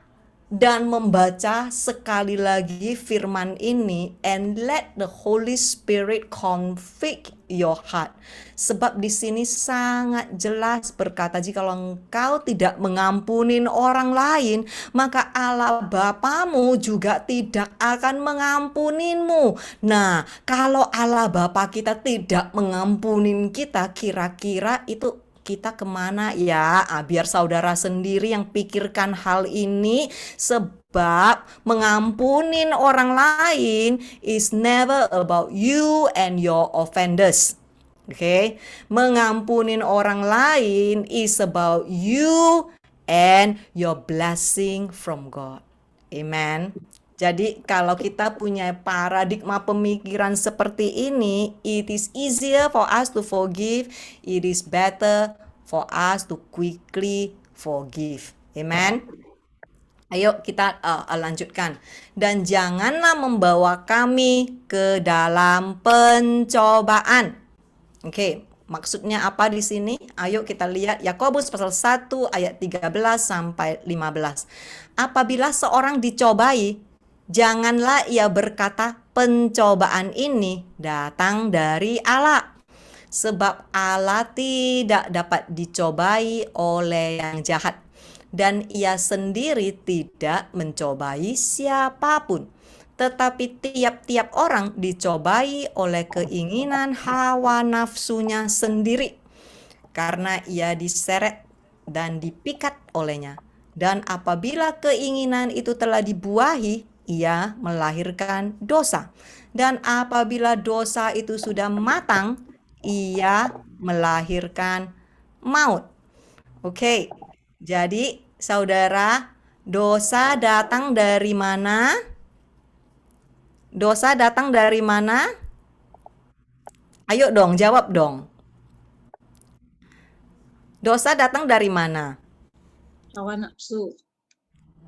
sekali lagi firman ini, and let the Holy Spirit convict your heart. Sebab di sini sangat jelas berkata, jikalau engkau tidak mengampunin orang lain, maka Allah Bapamu juga tidak akan mengampunimu. Nah, kalau Allah Bapa kita tidak mengampunin kita, kira-kira itu kita kemana ya? Biar saudara sendiri yang pikirkan hal ini, sebab mengampunin orang lain is never about you and your offenders. Oke, mengampunin orang lain is about you and your blessing from God. Amen. Jadi kalau kita punya paradigma pemikiran seperti ini, it is easier for us to forgive, it is better for us to quickly forgive. Amen. Ayo kita lanjutkan. Dan janganlah membawa kami ke dalam pencobaan. Oke, maksudnya apa di sini? Ayo kita lihat Yakobus pasal 1 ayat 13 sampai 15. Apabila seorang dicobai, Janganlah ia berkata, pencobaan ini datang dari Allah. Sebab Allah tidak dapat dicobai oleh yang jahat, dan ia sendiri tidak mencobai siapapun. Tetapi tiap-tiap orang dicobai oleh keinginan hawa nafsunya sendiri, karena ia diseret dan dipikat olehnya. Dan apabila keinginan itu telah dibuahi, ia melahirkan dosa. Dan apabila dosa itu sudah matang, ia melahirkan maut. Oke, jadi saudara, dosa datang dari mana? Dosa datang dari mana? Ayo dong, jawab dong. Dosa datang dari mana? Hawa nafsu.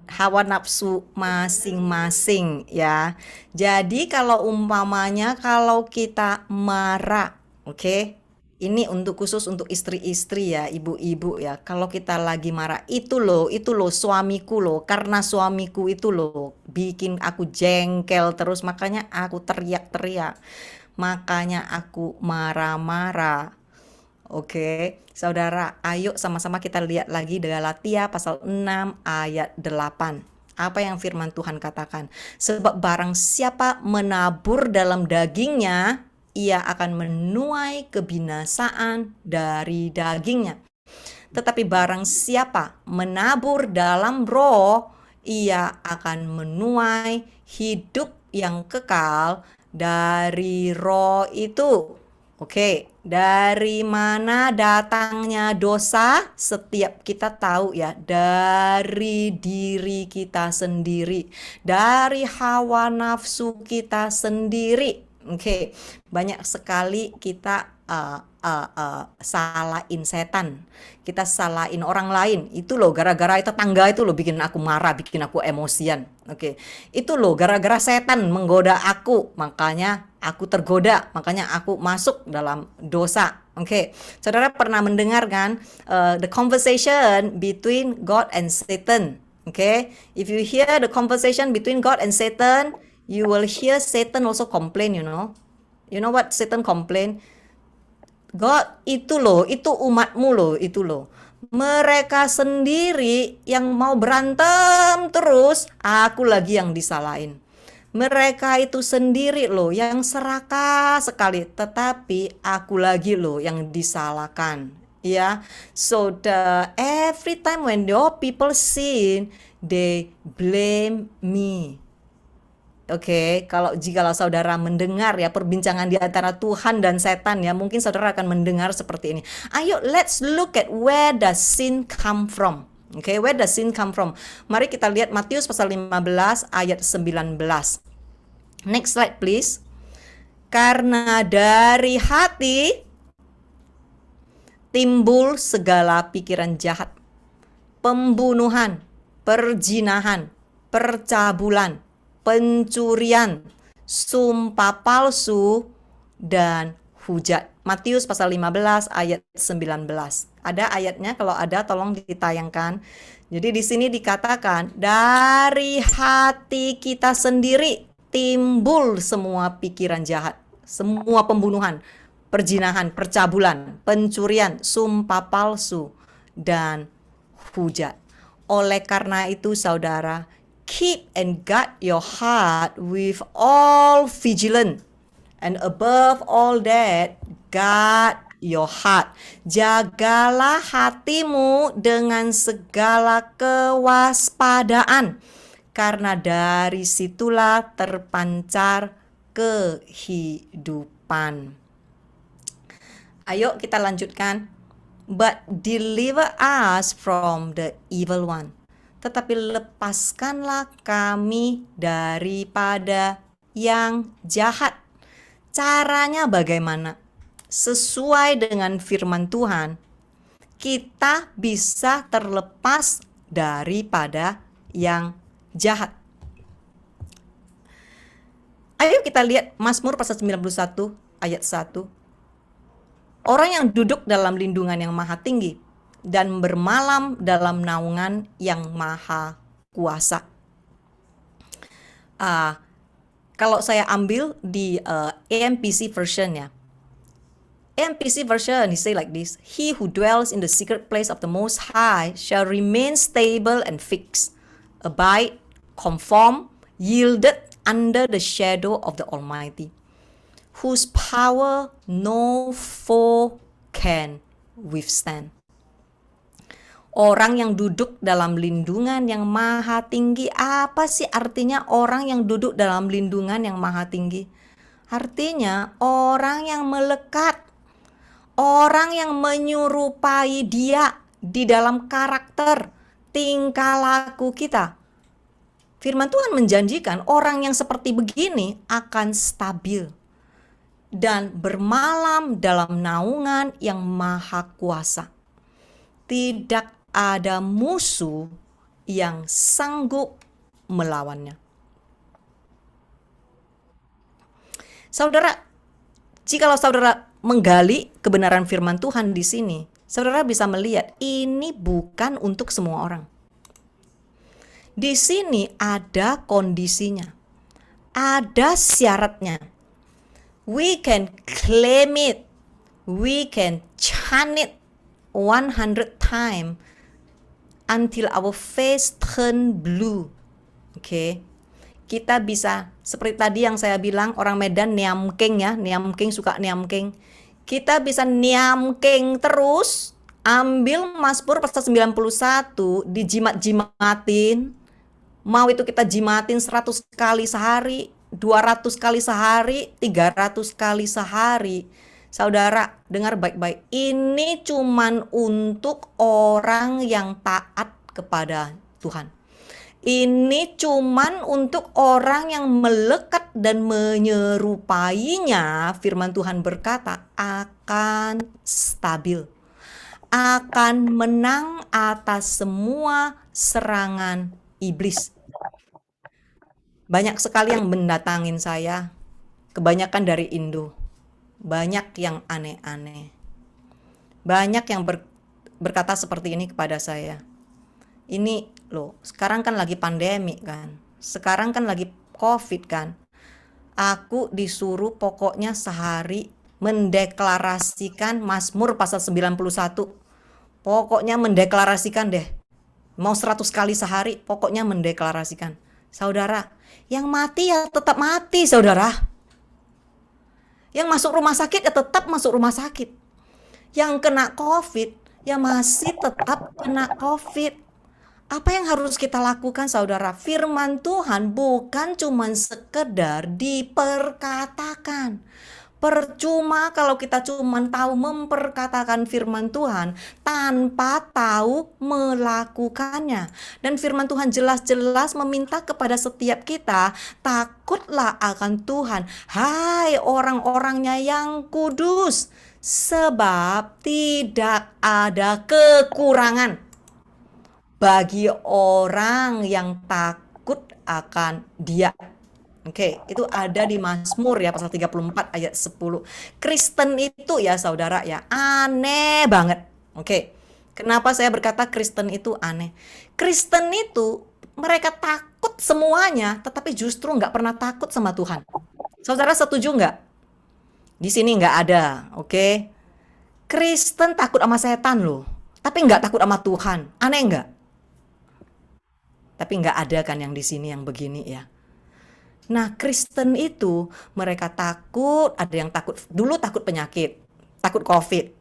Hawa nafsu masing-masing ya. Jadi kalau umpamanya kalau kita marah, oke? Ini khusus untuk istri-istri ya, ibu-ibu ya. Kalau kita lagi marah, itu loh suamiku loh. Karena suamiku itu loh bikin aku jengkel terus, makanya aku teriak-teriak. Makanya aku marah-marah. Oke, saudara, ayo sama-sama kita lihat lagi Galatia pasal 6 ayat 8. Apa yang firman Tuhan katakan? Sebab barang siapa menabur dalam dagingnya, ia akan menuai kebinasaan dari dagingnya. Tetapi barang siapa menabur dalam roh, ia akan menuai hidup yang kekal dari roh itu. Oke, dari mana datangnya dosa? Setiap kita tahu ya, dari diri kita sendiri, dari hawa nafsu kita sendiri. Oke, banyak sekali kita salahin setan, kita salahin orang lain. Itu loh, gara-gara tetangga itu loh bikin aku marah, bikin aku emosian. Oke, itu loh gara-gara setan menggoda aku, makanya aku tergoda, makanya aku masuk dalam dosa. Oke, saudara pernah mendengar kan the conversation between God and Satan? Oke, if you hear the conversation between God and Satan, you will hear Satan also complain, you know. You know what Satan complain? God, itu loh, itu umatmu loh, itu loh. Mereka sendiri yang mau berantem terus, aku lagi yang disalahin. Mereka itu sendiri loh yang serakah sekali, tetapi aku lagi loh yang disalahkan. Ya, so every time when your people sin, they blame me. Oke, jikalau saudara mendengar ya perbincangan di antara Tuhan dan setan ya, mungkin saudara akan mendengar seperti ini. Ayo, let's look at where does sin come from. Oke, where does sin come from? Mari kita lihat Matius pasal 15 ayat 19. Next slide please. Karena dari hati timbul segala pikiran jahat, pembunuhan, perzinahan, percabulan, pencurian, sumpah palsu, dan hujat. Matius pasal 15 ayat 19. Ada ayatnya, kalau ada tolong ditayangkan. Jadi di sini dikatakan dari hati kita sendiri timbul semua pikiran jahat, semua pembunuhan, perzinahan, percabulan, pencurian, sumpah palsu, dan hujat. Oleh karena itu saudara, keep and guard your heart with all vigilance, and above all that, guard your heart. Jagalah hatimu dengan segala kewaspadaan, karena dari situlah terpancar kehidupan. Ayo kita lanjutkan. But deliver us from the evil one. Tetapi lepaskanlah kami daripada yang jahat. Caranya bagaimana? Sesuai dengan firman Tuhan, kita bisa terlepas daripada yang jahat. Ayo kita lihat Mazmur pasal 91 ayat 1. Orang yang duduk dalam lindungan yang maha tinggi dan bermalam dalam naungan yang maha kuasa. Kalau saya ambil di AMPC version ya. AMPC version, he say like this, he who dwells in the secret place of the Most High shall remain stable and fixed, abide, conform, yielded under the shadow of the Almighty, whose power no foe can withstand. Orang yang duduk dalam lindungan yang maha tinggi. Apa sih artinya orang yang duduk dalam lindungan yang maha tinggi? Artinya orang yang melekat, orang yang menyerupai dia di dalam karakter, tingkah laku kita. Firman Tuhan menjanjikan orang yang seperti begini akan stabil dan bermalam dalam naungan yang maha kuasa. Tidak ada musuh yang sanggup melawannya. Saudara, jikalau saudara menggali kebenaran firman Tuhan di sini, saudara bisa melihat ini bukan untuk semua orang. Di sini ada kondisinya, ada syaratnya. We can claim it, we can chant it 100 times until our face turn blue. Oke. Kita bisa seperti tadi yang saya bilang, orang Medan niamkeng ya, niamkeng, suka niamkeng. Kita bisa niamkeng terus, ambil Mazmur pasal 91, dijimat-jimatin. Mau itu kita jimatin 100 kali sehari, 200 kali sehari, 300 kali sehari. Saudara, dengar baik-baik. Ini cuman untuk orang yang taat kepada Tuhan. Ini cuman untuk orang yang melekat dan menyerupainya. Firman Tuhan berkata akan stabil, akan menang atas semua serangan iblis. Banyak sekali yang mendatangin saya, kebanyakan dari Indo. Banyak yang aneh-aneh. Banyak yang berkata seperti ini kepada saya. Ini loh, sekarang kan lagi pandemi kan. Sekarang kan lagi COVID kan. Aku disuruh pokoknya sehari mendeklarasikan Mazmur pasal 91. Pokoknya mendeklarasikan deh. Mau 100 kali sehari, pokoknya mendeklarasikan. Saudara, yang mati ya tetap mati, saudara. Yang masuk rumah sakit ya tetap masuk rumah sakit. Yang kena COVID ya masih tetap kena COVID. Apa yang harus kita lakukan, saudara? Firman Tuhan bukan cuma sekedar diperkatakan. Percuma kalau kita cuma tahu memperkatakan firman Tuhan tanpa tahu melakukannya. Dan firman Tuhan jelas-jelas meminta kepada setiap kita, takutlah akan Tuhan, hai orang-orangnya yang kudus, sebab tidak ada kekurangan bagi orang yang takut akan Dia. Oke, itu ada di Mazmur ya pasal 34 ayat 10. Kristen itu ya saudara ya aneh banget. Oke, kenapa saya berkata Kristen itu aneh? Kristen itu mereka takut semuanya, tetapi justru nggak pernah takut sama Tuhan. Saudara setuju nggak? Di sini nggak ada, oke? Kristen takut sama setan loh, tapi nggak takut sama Tuhan. Aneh nggak? Tapi nggak ada kan yang di sini yang begini ya. Nah, Kristen itu mereka takut, ada yang takut, dulu takut penyakit, takut COVID.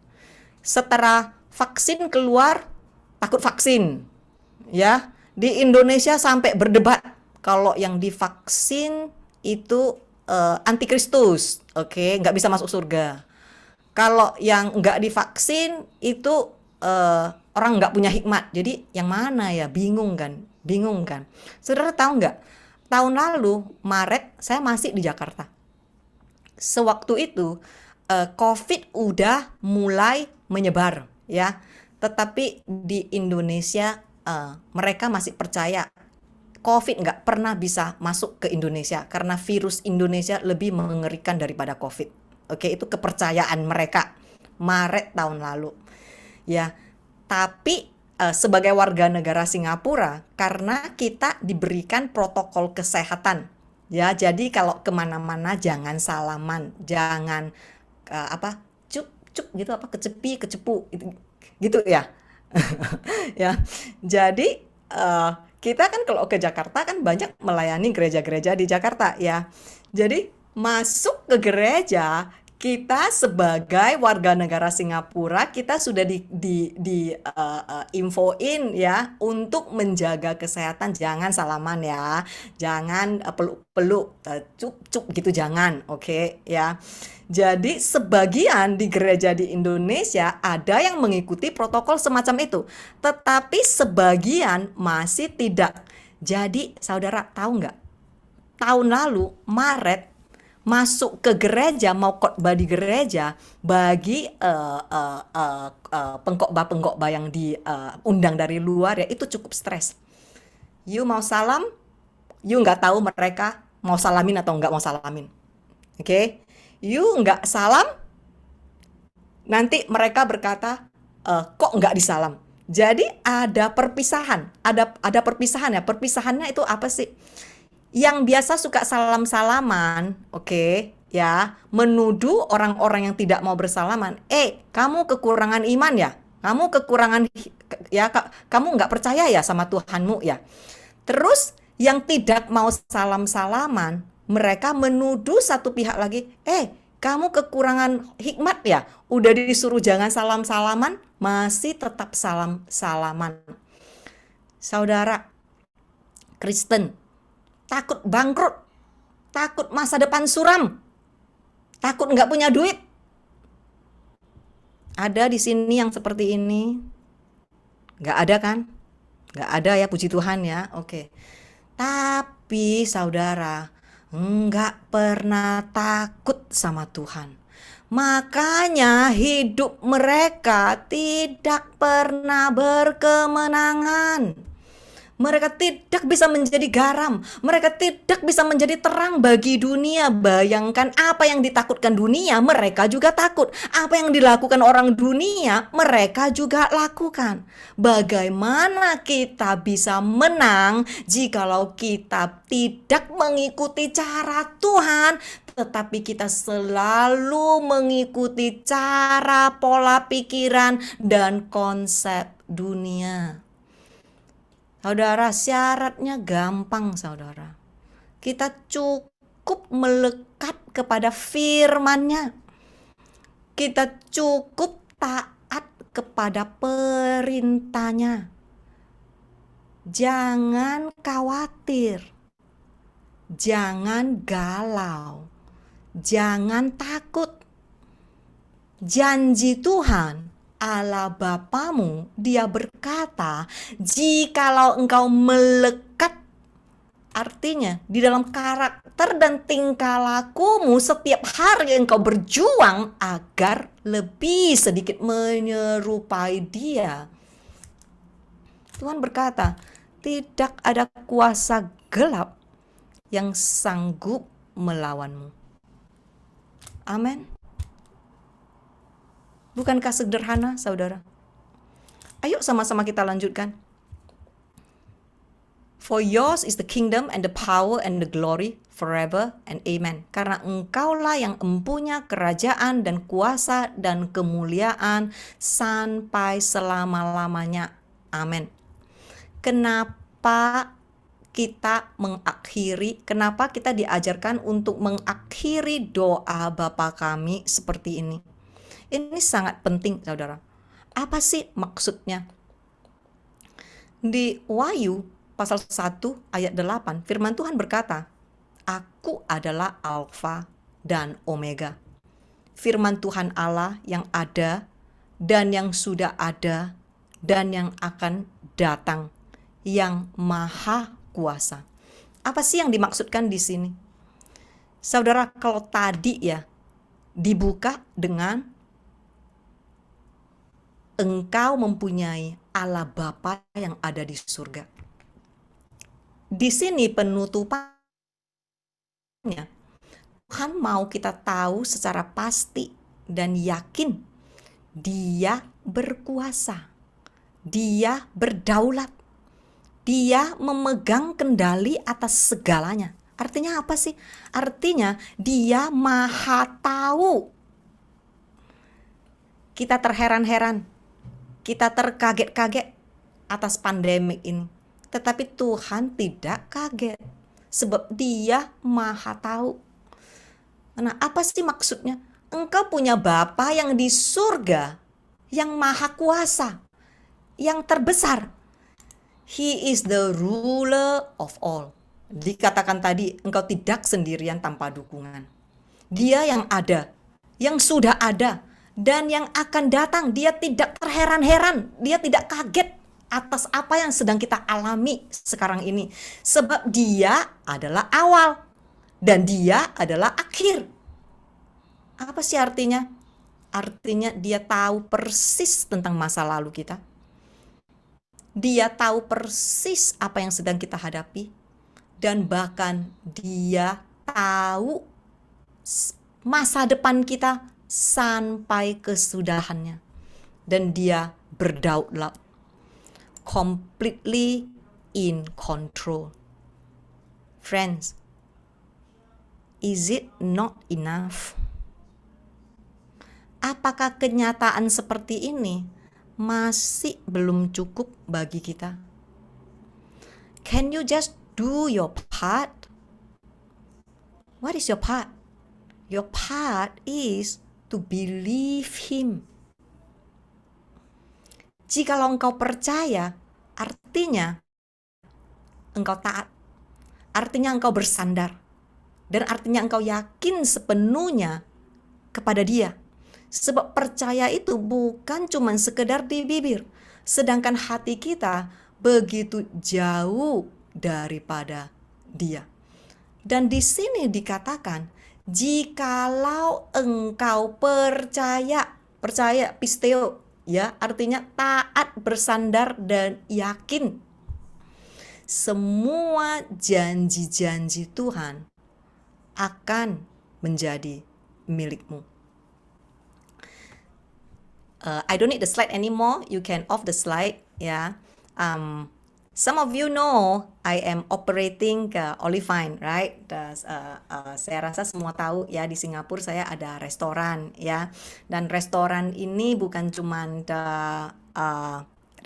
Setelah vaksin keluar, takut vaksin. Ya, di Indonesia sampai berdebat kalau yang divaksin itu antikristus, oke, nggak bisa masuk surga. Kalau yang nggak divaksin itu orang nggak punya hikmat. Jadi yang mana ya? Bingung kan? Saudara tahu nggak? Tahun lalu, Maret, saya masih di Jakarta. Sewaktu itu, COVID udah mulai menyebar, ya. Tetapi di Indonesia, mereka masih percaya COVID nggak pernah bisa masuk ke Indonesia karena virus Indonesia lebih mengerikan daripada COVID. Oke, itu kepercayaan mereka. Maret tahun lalu, ya. Tapi sebagai warga negara Singapura, karena kita diberikan protokol kesehatan Ya, jadi kalau kemana-mana jangan salaman, jangan apa cup cup gitu, apa kecepi kecepu gitu ya. Ya, jadi kita kan kalau ke Jakarta kan banyak melayani gereja-gereja di Jakarta ya. Jadi masuk ke gereja, kita sebagai warga negara Singapura, kita sudah infoin ya untuk menjaga kesehatan, jangan salaman ya, jangan peluk-peluk, cup-cup gitu jangan, oke ya. Jadi sebagian di gereja di Indonesia ada yang mengikuti protokol semacam itu, tetapi sebagian masih tidak. Jadi saudara tahu nggak? Tahun lalu Maret masuk ke gereja, mau khotbah di gereja, bagi pengkhotbah-pengkhotbah yang diundang dari luar ya, itu cukup stres. You mau salam, you nggak tahu mereka mau salamin atau nggak mau salamin. Oke? You nggak salam, nanti mereka berkata, kok nggak disalam? Jadi ada perpisahan, ada perpisahan ya. Perpisahannya itu apa sih? Yang biasa suka salam-salaman, oke, ya, menuduh orang-orang yang tidak mau bersalaman, kamu kekurangan iman ya, kamu kekurangan ya, kamu nggak percaya ya sama Tuhanmu ya. Terus yang tidak mau salam-salaman, mereka menuduh satu pihak lagi, kamu kekurangan hikmat ya, udah disuruh jangan salam-salaman, masih tetap salam-salaman. Saudara Kristen, takut bangkrut, takut masa depan suram, takut nggak punya duit. Ada di sini yang seperti ini? Nggak ada kan? Nggak ada ya, puji Tuhan ya, oke. Tapi saudara, nggak pernah takut sama Tuhan. Makanya hidup mereka tidak pernah berkemenangan. Mereka tidak bisa menjadi garam. Mereka tidak bisa menjadi terang bagi dunia. Bayangkan apa yang ditakutkan dunia, mereka juga takut. Apa yang dilakukan orang dunia, mereka juga lakukan. Bagaimana kita bisa menang jikalau kita tidak mengikuti cara Tuhan, tetapi kita selalu mengikuti cara, pola pikiran, dan konsep dunia. Saudara, syaratnya gampang saudara. Kita cukup melekat kepada firman-Nya. Kita cukup taat kepada perintah-Nya. Jangan khawatir. Jangan galau. Jangan takut. Janji Tuhan Allah Bapamu, Dia berkata, jikalau engkau melekat, artinya di dalam karakter dan tingkah lakumu setiap hari engkau berjuang agar lebih sedikit menyerupai Dia. Tuhan berkata, tidak ada kuasa gelap yang sanggup melawanmu. Amin. Bukankah sederhana, saudara? Ayo sama-sama kita lanjutkan. For yours is the kingdom and the power and the glory forever and amen. Karena engkaulah yang empunya kerajaan dan kuasa dan kemuliaan sampai selama-lamanya. Amin. Kenapa kita diajarkan untuk mengakhiri doa Bapa kami seperti ini? Ini sangat penting, saudara. Apa sih maksudnya? Di Wahyu pasal 1 ayat 8, firman Tuhan berkata, Aku adalah Alfa dan Omega. Firman Tuhan Allah yang ada dan yang sudah ada dan yang akan datang, yang maha kuasa. Apa sih yang dimaksudkan di sini? Saudara, kalau tadi ya dibuka dengan engkau mempunyai Allah Bapa yang ada di surga. Di sini penutupannya, Tuhan mau kita tahu secara pasti dan yakin Dia berkuasa, Dia berdaulat, Dia memegang kendali atas segalanya. Artinya apa sih? Artinya dia maha tahu. Kita terheran-heran, kita terkaget-kaget atas pandemik ini. Tetapi Tuhan tidak kaget, sebab dia maha tahu. Nah, apa sih maksudnya? Engkau punya Bapa yang di surga, yang maha kuasa, yang terbesar. He is the ruler of all. Dikatakan tadi, engkau tidak sendirian tanpa dukungan. Dia yang ada, yang sudah ada, dan yang akan datang. Dia tidak terheran-heran, dia tidak kaget atas apa yang sedang kita alami sekarang ini. Sebab dia adalah awal, dan dia adalah akhir. Apa sih artinya? Artinya dia tahu persis tentang masa lalu kita. Dia tahu persis apa yang sedang kita hadapi. Dan bahkan dia tahu masa depan kita sampai kesudahannya. Dan dia berdaulat. Completely in control. Friends, is it not enough? Apakah kenyataan seperti ini masih belum cukup bagi kita? Can you just do your part? What is your part? Your part is to believe Him. Jikalau engkau percaya, artinya engkau taat. Artinya engkau bersandar. Dan artinya engkau yakin sepenuhnya kepada Dia. Sebab percaya itu bukan cuma sekedar di bibir. Sedangkan hati kita begitu jauh daripada Dia. Dan di sini dikatakan, jikalau engkau percaya pisteo, ya, artinya taat, bersandar, dan yakin. Semua janji-janji Tuhan akan menjadi milikmu. I don't need the slide anymore. You can off the slide. Yeah. Some of you know I am operating Olivine, right? Saya rasa semua tahu ya, di Singapura saya ada restoran ya. Dan restoran ini bukan cuman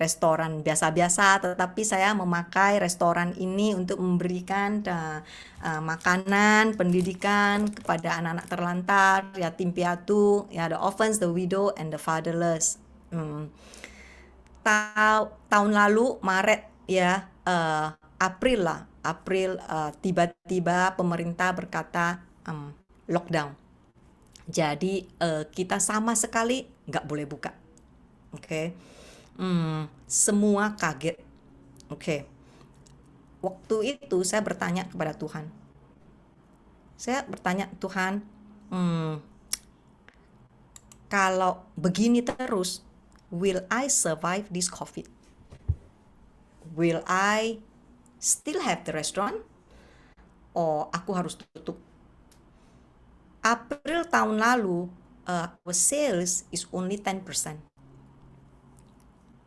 restoran biasa-biasa, tetapi saya memakai restoran ini untuk memberikan makanan, pendidikan kepada anak-anak terlantar, yatim piatu, ya, the orphans, the widow, and the fatherless. Tahun lalu Maret ya, April tiba-tiba pemerintah berkata lockdown. Jadi kita sama sekali nggak boleh buka. Oke. Semua kaget. Oke. Waktu itu saya bertanya kepada Tuhan. Saya bertanya, Tuhan, kalau begini terus, will I survive this COVID? Will I still have the restaurant? Or aku harus tutup? April tahun lalu, our sales is only 10%.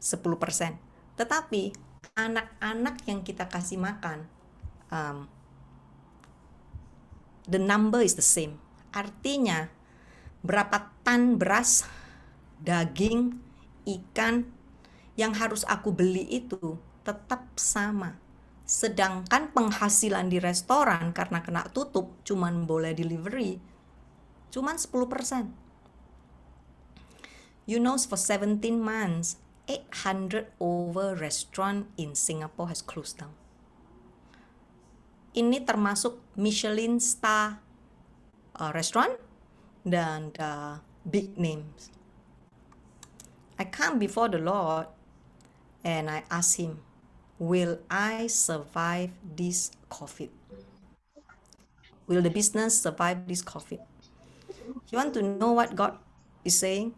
10%. Tetapi anak-anak yang kita kasih makan, the number is the same. Artinya berapa tan beras, daging, ikan yang harus aku beli itu tetap sama. Sedangkan penghasilan di restoran karena kena tutup cuman boleh delivery, cuman 10%. You know, for 17 months, 800 over restaurant in Singapore has closed down. Ini termasuk Michelin star restaurant dan big names. I come before the Lord and I ask Him, will I survive this COVID? Will the business survive this COVID? You want to know what God is saying?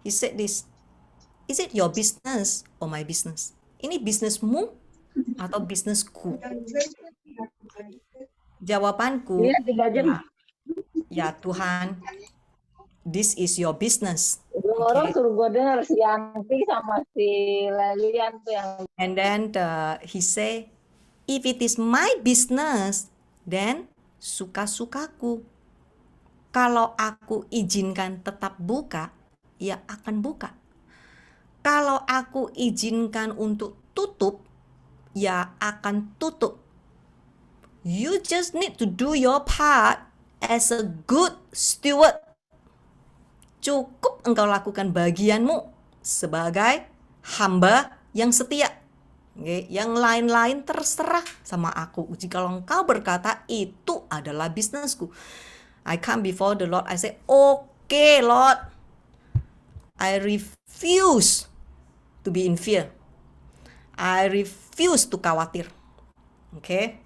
He said this, is it your business or my business? Ini bisnismu atau bisnisku? Jawabanku, Iya, 3 jam. ya Tuhan, this is your business. Orang suruh gue denger si Yanti sama si Lelian tuh yang And then he say, If it is my business, then suka-sukaku. Kalau aku izinkan tetap buka, ya akan buka. Kalau aku izinkan untuk tutup, ya akan tutup. You just need to do your part as a good steward. Cukup engkau lakukan bagianmu sebagai hamba yang setia. Oke, yang lain-lain terserah sama aku. Jika engkau berkata itu adalah bisnisku, I come before the Lord, I say, okay Lord, I refuse to be in fear. I refuse to khawatir. Oke,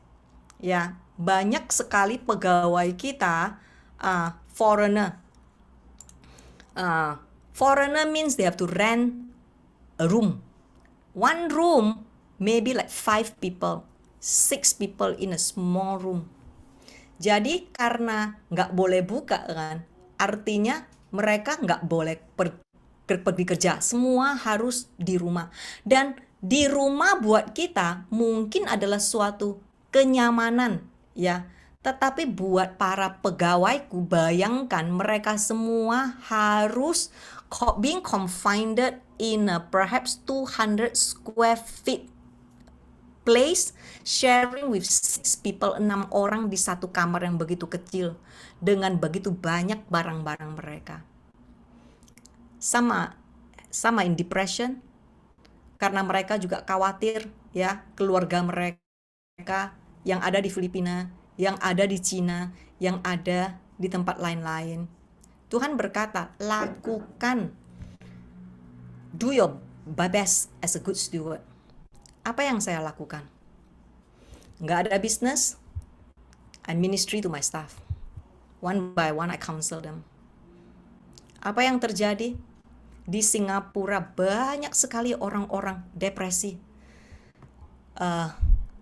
ya, banyak sekali pegawai kita foreigner. Foreigner means they have to rent a room. One room maybe like 5 people, 6 people in a small room. Jadi karena nggak boleh buka kan, artinya mereka nggak boleh pergi kerja. Semua harus di rumah. Dan di rumah buat kita mungkin adalah suatu kenyamanan ya. Tetapi buat para pegawaiku, bayangkan mereka semua harus being confined in a perhaps 200 square feet place, sharing with 6 people, 6 orang di satu kamar yang begitu kecil dengan begitu banyak barang-barang mereka. Sama in depression karena mereka juga khawatir ya, keluarga mereka yang ada di Filipina, yang ada di Cina, yang ada di tempat lain-lain. Tuhan berkata, lakukan, do your best as a good steward. Apa yang saya lakukan? Nggak ada bisnis, I ministry to my staff. One by one I counsel them. Apa yang terjadi? Di Singapura banyak sekali orang-orang depresi.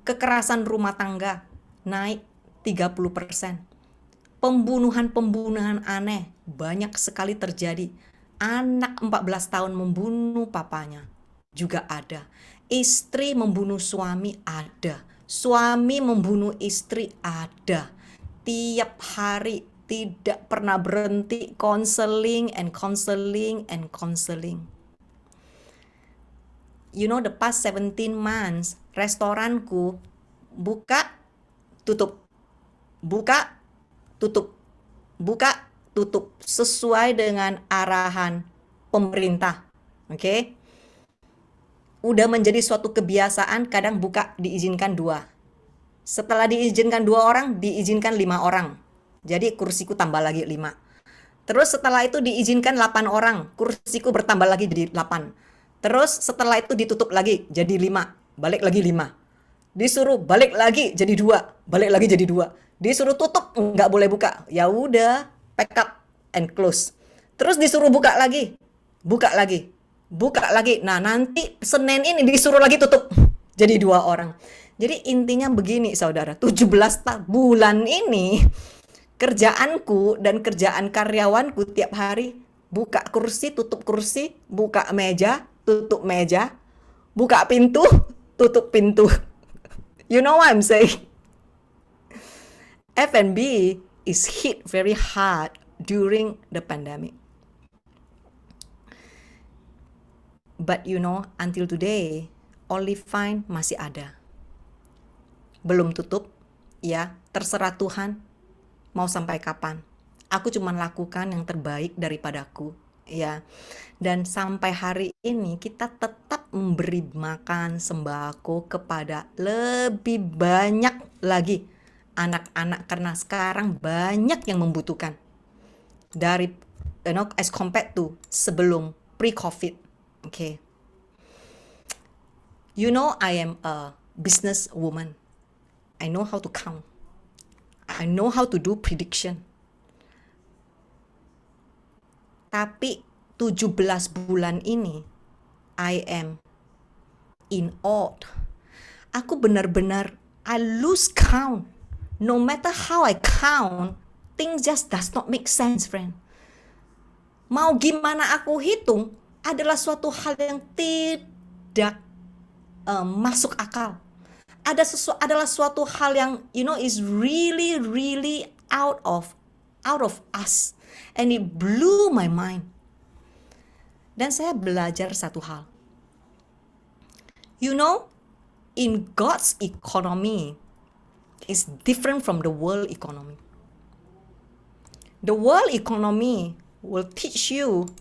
Kekerasan rumah tangga naik 30%. Pembunuhan-pembunuhan aneh banyak sekali terjadi. Anak 14 tahun membunuh papanya juga ada. Istri membunuh suami ada. Suami membunuh istri ada. Tiap hari tidak pernah berhenti counseling and counseling and counseling. You know, the past 17 months, restoranku buka, tutup. Buka, tutup. Buka, tutup. Sesuai dengan arahan pemerintah. Oke? Udah menjadi suatu kebiasaan, kadang buka diizinkan 2. Setelah diizinkan 2 orang, diizinkan 5 orang. Jadi kursiku tambah lagi 5. Terus setelah itu diizinkan 8 orang, kursiku bertambah lagi jadi 8. Terus setelah itu ditutup lagi jadi 5, balik lagi 5. Disuruh balik lagi jadi 2, balik lagi jadi 2. Disuruh tutup, nggak boleh buka. Ya udah, pack up and close. Terus disuruh buka lagi, buka lagi. Buka lagi. Nah, nanti Senin ini disuruh lagi tutup. Jadi 2 orang. Jadi intinya begini, saudara. 17 bulan ini kerjaanku dan kerjaan karyawanku tiap hari buka kursi, tutup kursi, buka meja, tutup meja, buka pintu, tutup pintu. You know what I'm saying? F&B is hit very hard during the pandemic. But you know, until today, Olive Vine masih ada. Belum tutup, ya, terserah Tuhan mau sampai kapan. Aku cuma lakukan yang terbaik daripadaku, ya. Dan sampai hari ini kita tetap memberi makan sembako kepada lebih banyak lagi anak-anak karena sekarang banyak yang membutuhkan. Dari as compared to sebelum pre-COVID. Okay. You know, I am a business woman. I know how to count. I know how to do prediction. Tapi 17 bulan ini, I am in awe. Aku benar-benar, I lose count. No matter how I count, things just does not make sense, friend. Mau gimana aku hitung, adalah suatu hal yang tidak masuk akal. adalah suatu hal yang is really out of us, and it blew my mind. Dan saya belajar satu hal. In God's economy is different from the world economy. The world economy will teach you,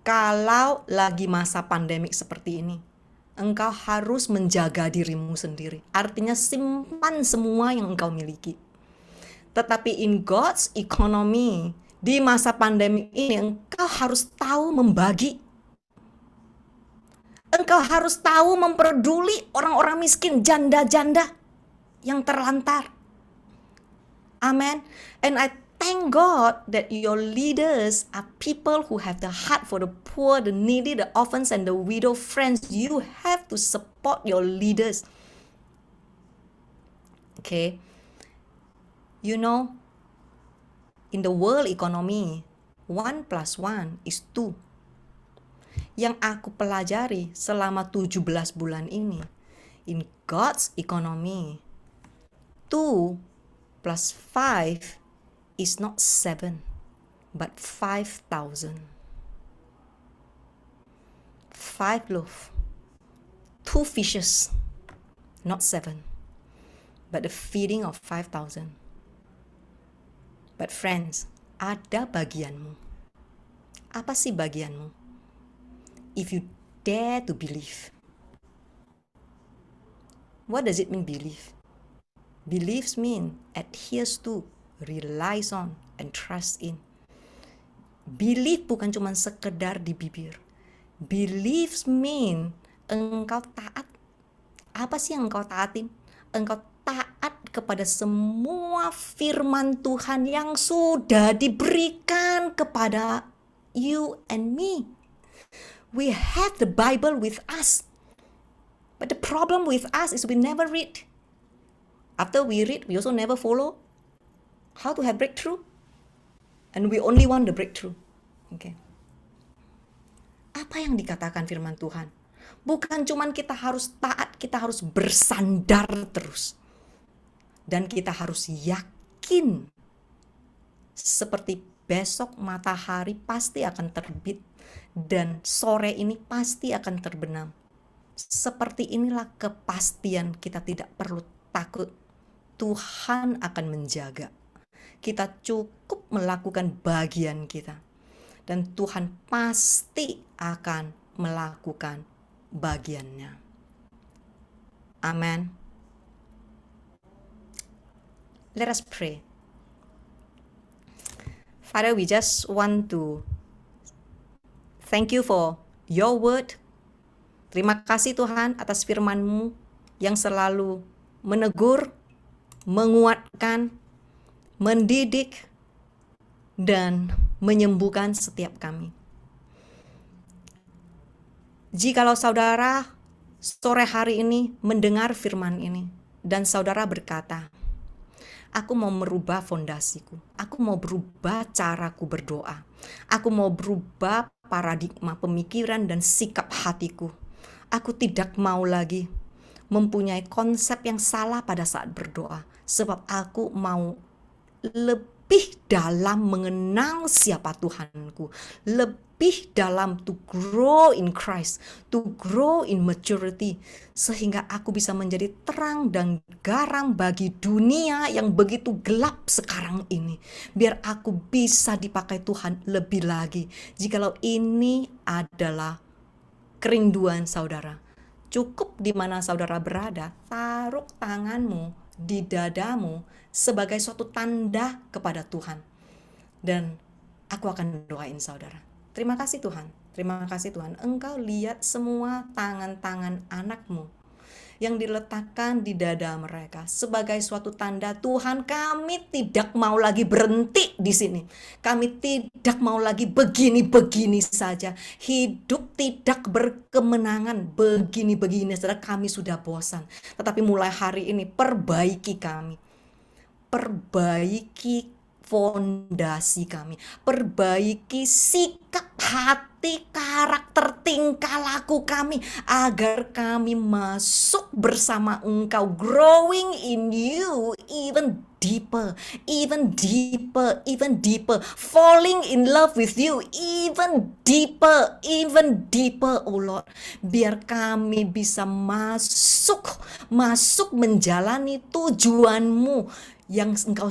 kalau lagi masa pandemik seperti ini, engkau harus menjaga dirimu sendiri. Artinya simpan semua yang engkau miliki. Tetapi in God's economy, di masa pandemi ini, engkau harus tahu membagi. Engkau harus tahu memperduli orang-orang miskin, janda-janda yang terlantar. Amen. And I thank God that your leaders are people who have the heart for the poor, the needy, the orphans, and the widow. Friends, you have to support your leaders. Okay. In the world economy, 1 + 1 = 2. Yang aku pelajari selama 17 bulan ini, in God's economy, 2 + 5 is not 7, but 5,000. 5 loaf, 2 fishes, not 7, but the feeding of 5,000. But friends, ada bagianmu. Apa sih bagianmu? If you dare to believe. What does it mean believe? Believes mean adheres to, relies on, and trust in. Believe bukan cuma sekedar di bibir. Believes mean engkau taat. Apa sih yang engkau taatin? Engkau taat kepada semua firman Tuhan yang sudah diberikan kepada you and me. We have the Bible with us. But the problem with us is we never read. After we read, we also never follow how to have breakthrough. And we only want the breakthrough. Okay. Apa yang dikatakan firman Tuhan? Bukan cuman kita harus taat, kita harus bersandar terus. Dan kita harus yakin seperti besok matahari pasti akan terbit dan sore ini pasti akan terbenam. Seperti inilah kepastian, kita tidak perlu takut. Tuhan akan menjaga. Kita cukup melakukan bagian kita. Dan Tuhan pasti akan melakukan bagiannya. Amen. Let us pray. Father, we just want to thank you for your word. Terima kasih Tuhan atas firman-Mu yang selalu menegur, menguatkan, mendidik, dan menyembuhkan setiap kami. Jikalau saudara sore hari ini mendengar firman ini dan saudara berkata, aku mau merubah fondasiku, aku mau berubah caraku berdoa, aku mau berubah paradigma pemikiran dan sikap hatiku, aku tidak mau lagi mempunyai konsep yang salah pada saat berdoa, sebab aku mau lebih dalam mengenal siapa Tuhanku, lebih dalam to grow in Christ, to grow in maturity, sehingga aku bisa menjadi terang dan garam bagi dunia yang begitu gelap sekarang ini. Biar aku bisa dipakai Tuhan lebih lagi. Jikalau ini adalah kerinduan saudara, cukup di mana saudara berada, taruh tanganmu di dadamu sebagai suatu tanda kepada Tuhan. Dan aku akan doain saudara. Terima kasih Tuhan. Terima kasih Tuhan. Engkau lihat semua tangan-tangan anakmu yang diletakkan di dada mereka sebagai suatu tanda, Tuhan, kami tidak mau lagi berhenti di sini. Kami tidak mau lagi begini-begini saja. Hidup tidak berkemenangan begini-begini saja. Kami sudah bosan. Tetapi mulai hari ini perbaiki kami. Perbaiki fondasi kami, perbaiki sikap hati, karakter, tingkah laku kami, agar kami masuk bersama Engkau, growing in you even deeper, even deeper, even deeper, falling in love with you even deeper, oh Lord. Biar kami bisa masuk menjalani tujuan-Mu yang Engkau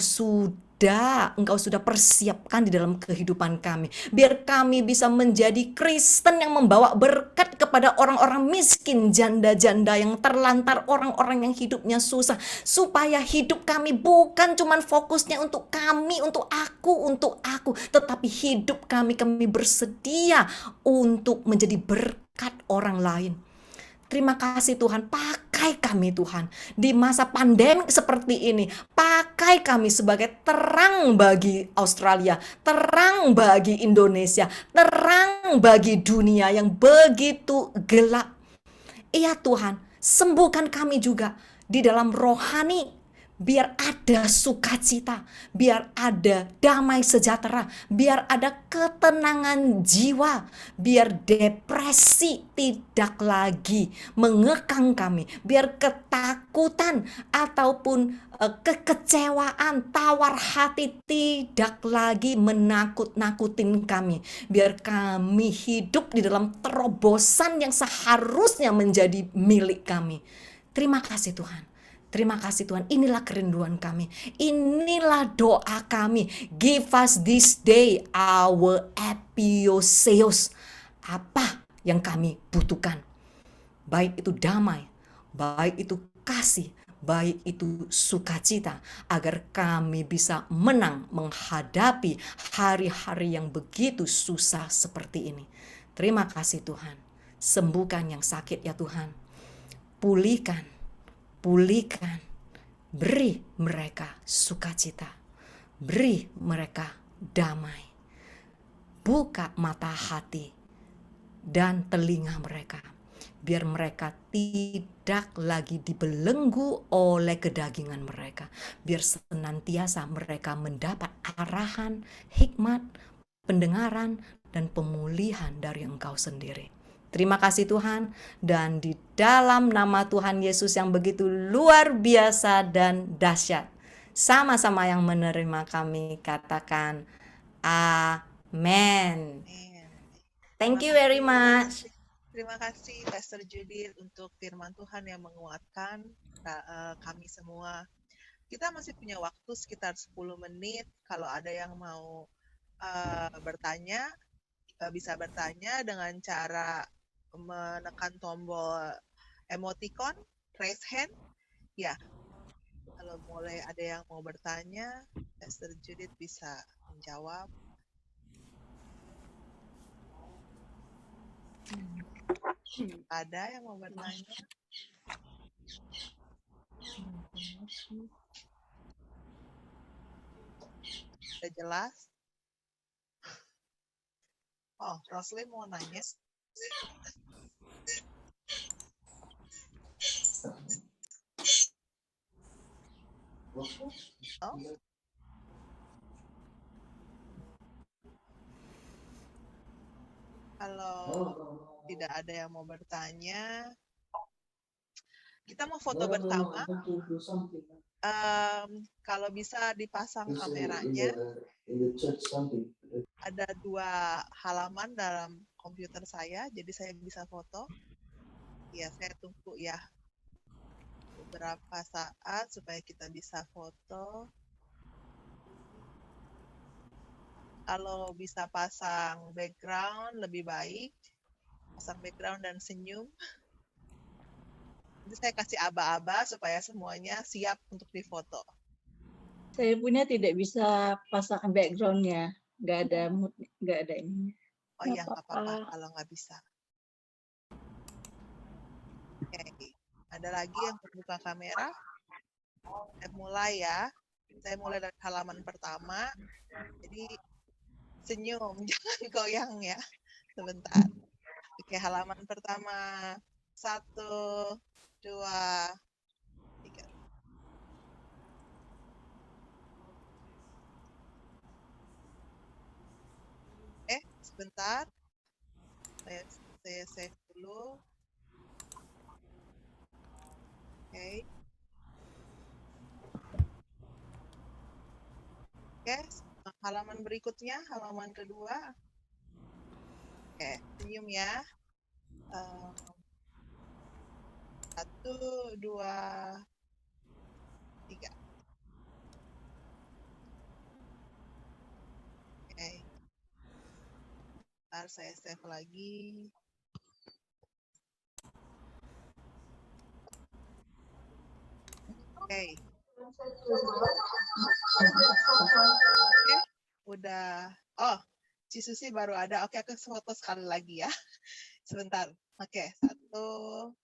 sudah persiapkan di dalam kehidupan kami. Biar kami bisa menjadi Kristen yang membawa berkat kepada orang-orang miskin, janda-janda yang terlantar, orang-orang yang hidupnya susah. Supaya hidup kami bukan cuman fokusnya untuk kami, untuk aku. Tetapi hidup kami bersedia untuk menjadi berkat orang lain. Terima kasih Tuhan, pakai kami Tuhan di masa pandemi seperti ini. Pakai kami sebagai terang bagi Australia, terang bagi Indonesia, terang bagi dunia yang begitu gelap. Iya Tuhan, sembuhkan kami juga di dalam rohani. Biar ada sukacita, biar ada damai sejahtera, biar ada ketenangan jiwa, biar depresi tidak lagi mengekang kami, biar ketakutan ataupun kekecewaan, tawar hati tidak lagi menakut-nakutin kami. Biar kami hidup di dalam terobosan yang seharusnya menjadi milik kami. Terima kasih Tuhan. Terima kasih Tuhan, inilah kerinduan kami, inilah doa kami. Give us this day our epioseos. Apa yang kami butuhkan? Baik itu damai, baik itu kasih, baik itu sukacita, agar kami bisa menang menghadapi hari-hari yang begitu susah seperti ini. Terima kasih Tuhan, sembuhkan yang sakit ya Tuhan, pulihkan, beri mereka sukacita, beri mereka damai, buka mata hati dan telinga mereka, biar mereka tidak lagi dibelenggu oleh kedagingan mereka, biar senantiasa mereka mendapat arahan, hikmat, pendengaran, dan pemulihan dari Engkau sendiri. Terima kasih Tuhan, dan di dalam nama Tuhan Yesus yang begitu luar biasa dan dahsyat, sama-sama yang menerima kami katakan amen. Thank you very much. Terima kasih Pastor Judith untuk firman Tuhan yang menguatkan kami semua. Kita masih punya waktu sekitar 10 menit. Kalau ada yang mau bertanya, bisa bertanya dengan cara menekan tombol emoticon, raise hand. Ya, kalau mulai ada yang mau bertanya, Pastor Judith bisa menjawab. Ada yang mau bertanya? Sudah jelas? Oh, Roslyn mau nanya. Oh. Kalau tidak ada yang mau bertanya, kita mau foto bersama. Kalau bisa dipasang kameranya. Ada 2 halaman dalam komputer saya, jadi saya bisa foto. Ya, saya tunggu ya beberapa saat supaya kita bisa foto. Kalau bisa pasang background lebih baik, pasang background dan senyum. Nanti saya kasih aba-aba supaya semuanya siap untuk difoto. Saya punya tidak bisa pasang backgroundnya, nggak ada ini. Oh iya, nggak apa-apa kalau nggak bisa. Oke, ada lagi yang membuka kamera? Saya mulai ya. Saya mulai dari halaman pertama. Jadi senyum, jangan goyang ya. Sebentar. Oke, halaman pertama. 1, 2, 3. Sebentar. Saya save dulu. Oke. Oke, halaman berikutnya, halaman kedua. Oke, senyum ya. 1, 2, 3. Oke. Ntar saya save lagi. Oke. Oke, udah. Oh, Cisusi baru ada. Oke, aku foto sekali lagi ya. Sebentar. Oke, 1,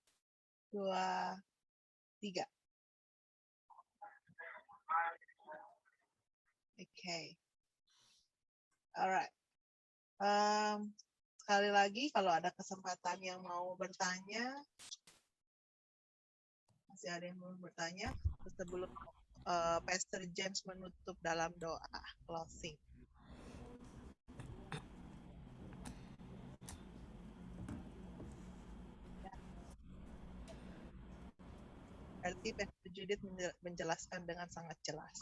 2, 3. Oke. Alright. Sekali lagi, kalau ada kesempatan yang mau bertanya, masih ada yang mau bertanya sebelum Pastor James menutup dalam doa closing. Berarti Pastor Judith menjelaskan dengan sangat jelas.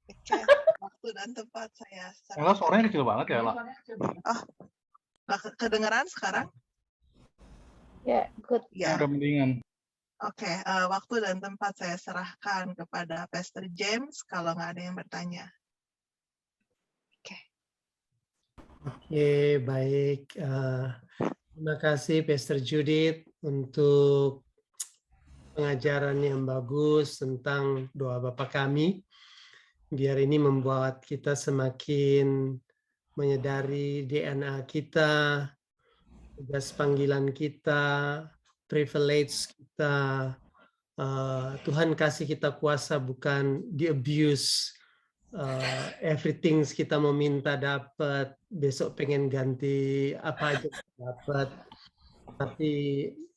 Oke, waktu dan tempat saya. Ella suaranya kecil banget ya, Ella. Oh, kedengeran sekarang? Ya, good. Ya. Udah mendingan. Oke, waktu dan tempat saya serahkan kepada Pastor James kalau nggak ada yang bertanya. Oke, baik. Terima kasih Pastor Judith untuk pengajaran yang bagus tentang doa Bapa Kami. Biar ini membuat kita semakin menyadari DNA kita, tugas panggilan kita, privilege kita. Tuhan kasih kita kuasa, bukan di-abuse. Everything kita mau minta dapat, besok pengen ganti apa aja dapat. Tapi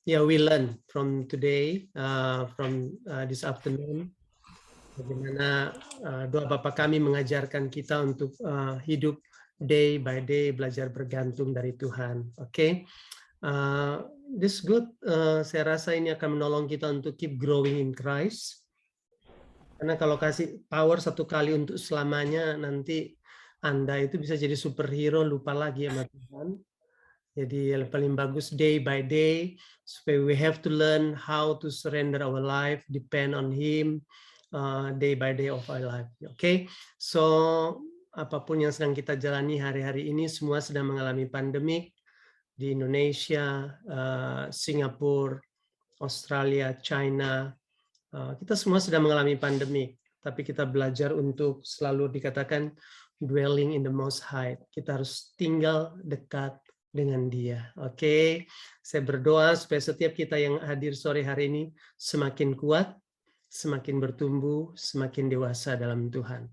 ya, we learn from today, from this afternoon, bagaimana doa Bapa Kami mengajarkan kita untuk hidup day by day, belajar bergantung dari Tuhan. Oke, this good. Saya rasa ini akan menolong kita untuk keep growing in Christ. Karena kalau kasih power satu kali untuk selamanya, nanti Anda itu bisa jadi superhero, lupa lagi sama Tuhan. Jadi yang paling bagus day by day, supaya we have to learn how to surrender our life, depend on Him, day by day of our life. Okay, so apapun yang sedang kita jalani hari-hari ini, semua sedang mengalami pandemik di Indonesia, Singapura, Australia, China. Kita semua sedang mengalami pandemik, tapi kita belajar untuk selalu dikatakan dwelling in the Most High. Kita harus tinggal dekat dengan Dia. Oke, saya berdoa supaya setiap kita yang hadir sore hari ini semakin kuat, semakin bertumbuh, semakin dewasa dalam Tuhan.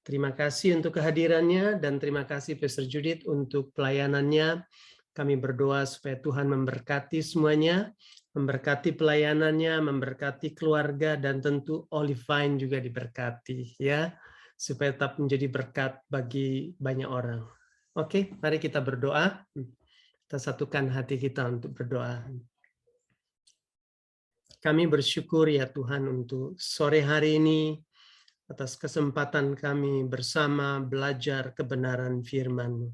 Terima kasih untuk kehadirannya dan terima kasih Pastor Judith untuk pelayanannya. Kami berdoa supaya Tuhan memberkati semuanya, memberkati pelayanannya, memberkati keluarga, dan tentu Olive Vine juga diberkati, ya, supaya tetap menjadi berkat bagi banyak orang. Oke, mari kita berdoa. Kita satukan hati kita untuk berdoa. Kami bersyukur ya Tuhan untuk sore hari ini, atas kesempatan kami bersama belajar kebenaran firman-Mu.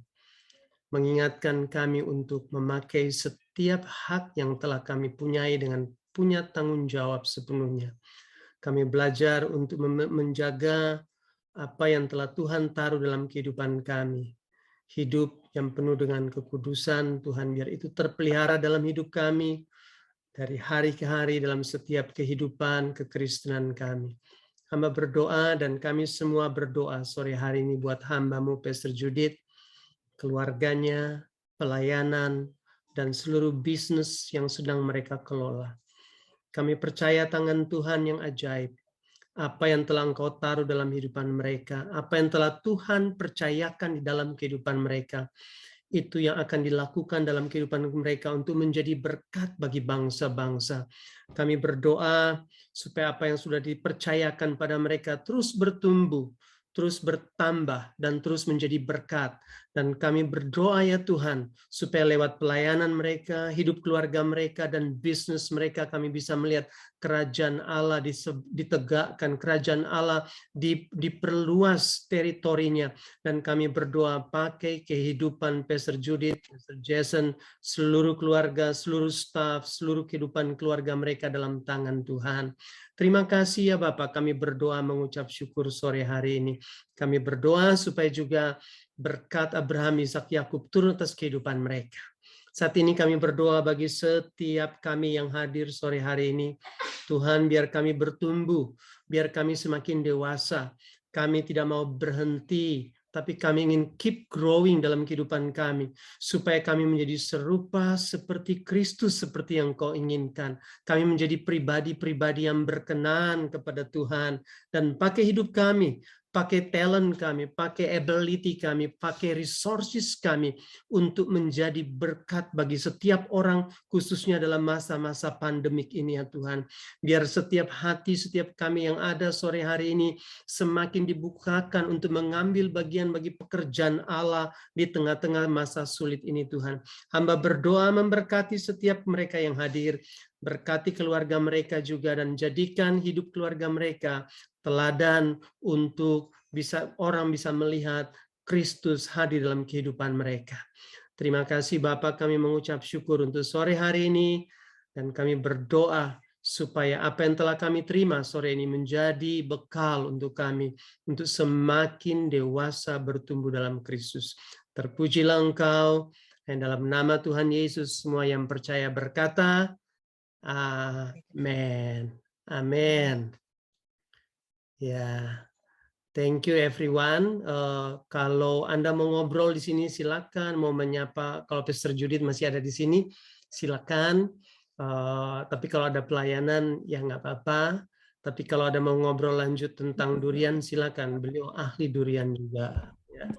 Mengingatkan kami untuk memakai setiap hak yang telah kami punyai dengan punya tanggung jawab sepenuhnya. Kami belajar untuk menjaga apa yang telah Tuhan taruh dalam kehidupan kami. Hidup yang penuh dengan kekudusan, Tuhan, biar itu terpelihara dalam hidup kami, dari hari ke hari dalam setiap kehidupan kekristenan kami. Hamba berdoa dan kami semua berdoa sore hari ini buat hamba-Mu Pastor Judith, keluarganya, pelayanan, dan seluruh bisnis yang sedang mereka kelola. Kami percaya tangan Tuhan yang ajaib, apa yang telah Engkau taruh dalam kehidupan mereka, apa yang telah Tuhan percayakan di dalam kehidupan mereka, itu yang akan dilakukan dalam kehidupan mereka untuk menjadi berkat bagi bangsa-bangsa. Kami berdoa supaya apa yang sudah dipercayakan pada mereka terus bertumbuh, terus bertambah dan terus menjadi berkat. Dan kami berdoa ya Tuhan, supaya lewat pelayanan mereka, hidup keluarga mereka, dan bisnis mereka, kami bisa melihat kerajaan Allah ditegakkan, kerajaan Allah diperluas teritorinya. Dan kami berdoa pakai kehidupan Pastor Judith, Pastor Jason, seluruh keluarga, seluruh staf, seluruh kehidupan keluarga mereka dalam tangan Tuhan. Terima kasih ya Bapak, kami berdoa mengucap syukur sore hari ini. Kami berdoa supaya juga berkat Abraham, Ishak, Yakub turun atas kehidupan mereka. Saat ini kami berdoa bagi setiap kami yang hadir sore hari ini. Tuhan, biar kami bertumbuh, biar kami semakin dewasa. Kami tidak mau berhenti, tapi kami ingin keep growing dalam kehidupan kami, supaya kami menjadi serupa seperti Kristus, seperti yang Kau inginkan. Kami menjadi pribadi-pribadi yang berkenan kepada Tuhan, dan pakai hidup kami, pakai talent kami, pakai ability kami, pakai resources kami untuk menjadi berkat bagi setiap orang, khususnya dalam masa-masa pandemik ini ya Tuhan. Biar setiap hati, setiap kami yang ada sore hari ini semakin dibukakan untuk mengambil bagian bagi pekerjaan Allah di tengah-tengah masa sulit ini Tuhan. Hamba berdoa memberkati setiap mereka yang hadir, berkati keluarga mereka juga, dan jadikan hidup keluarga mereka teladan untuk orang bisa melihat Kristus hadir dalam kehidupan mereka. Terima kasih Bapak, kami mengucap syukur untuk sore hari ini, dan kami berdoa supaya apa yang telah kami terima sore ini menjadi bekal untuk kami, untuk semakin dewasa bertumbuh dalam Kristus. Terpujilah Engkau, dan dalam nama Tuhan Yesus semua yang percaya berkata, amin. Amin. Ya, thank you everyone. Kalau Anda mau ngobrol di sini silakan, mau menyapa. Kalau Pastor Judith masih ada di sini, silakan. Tapi kalau ada pelayanan ya nggak apa-apa. Tapi kalau ada mau ngobrol lanjut tentang durian, silakan. Beliau ahli durian juga. Ya.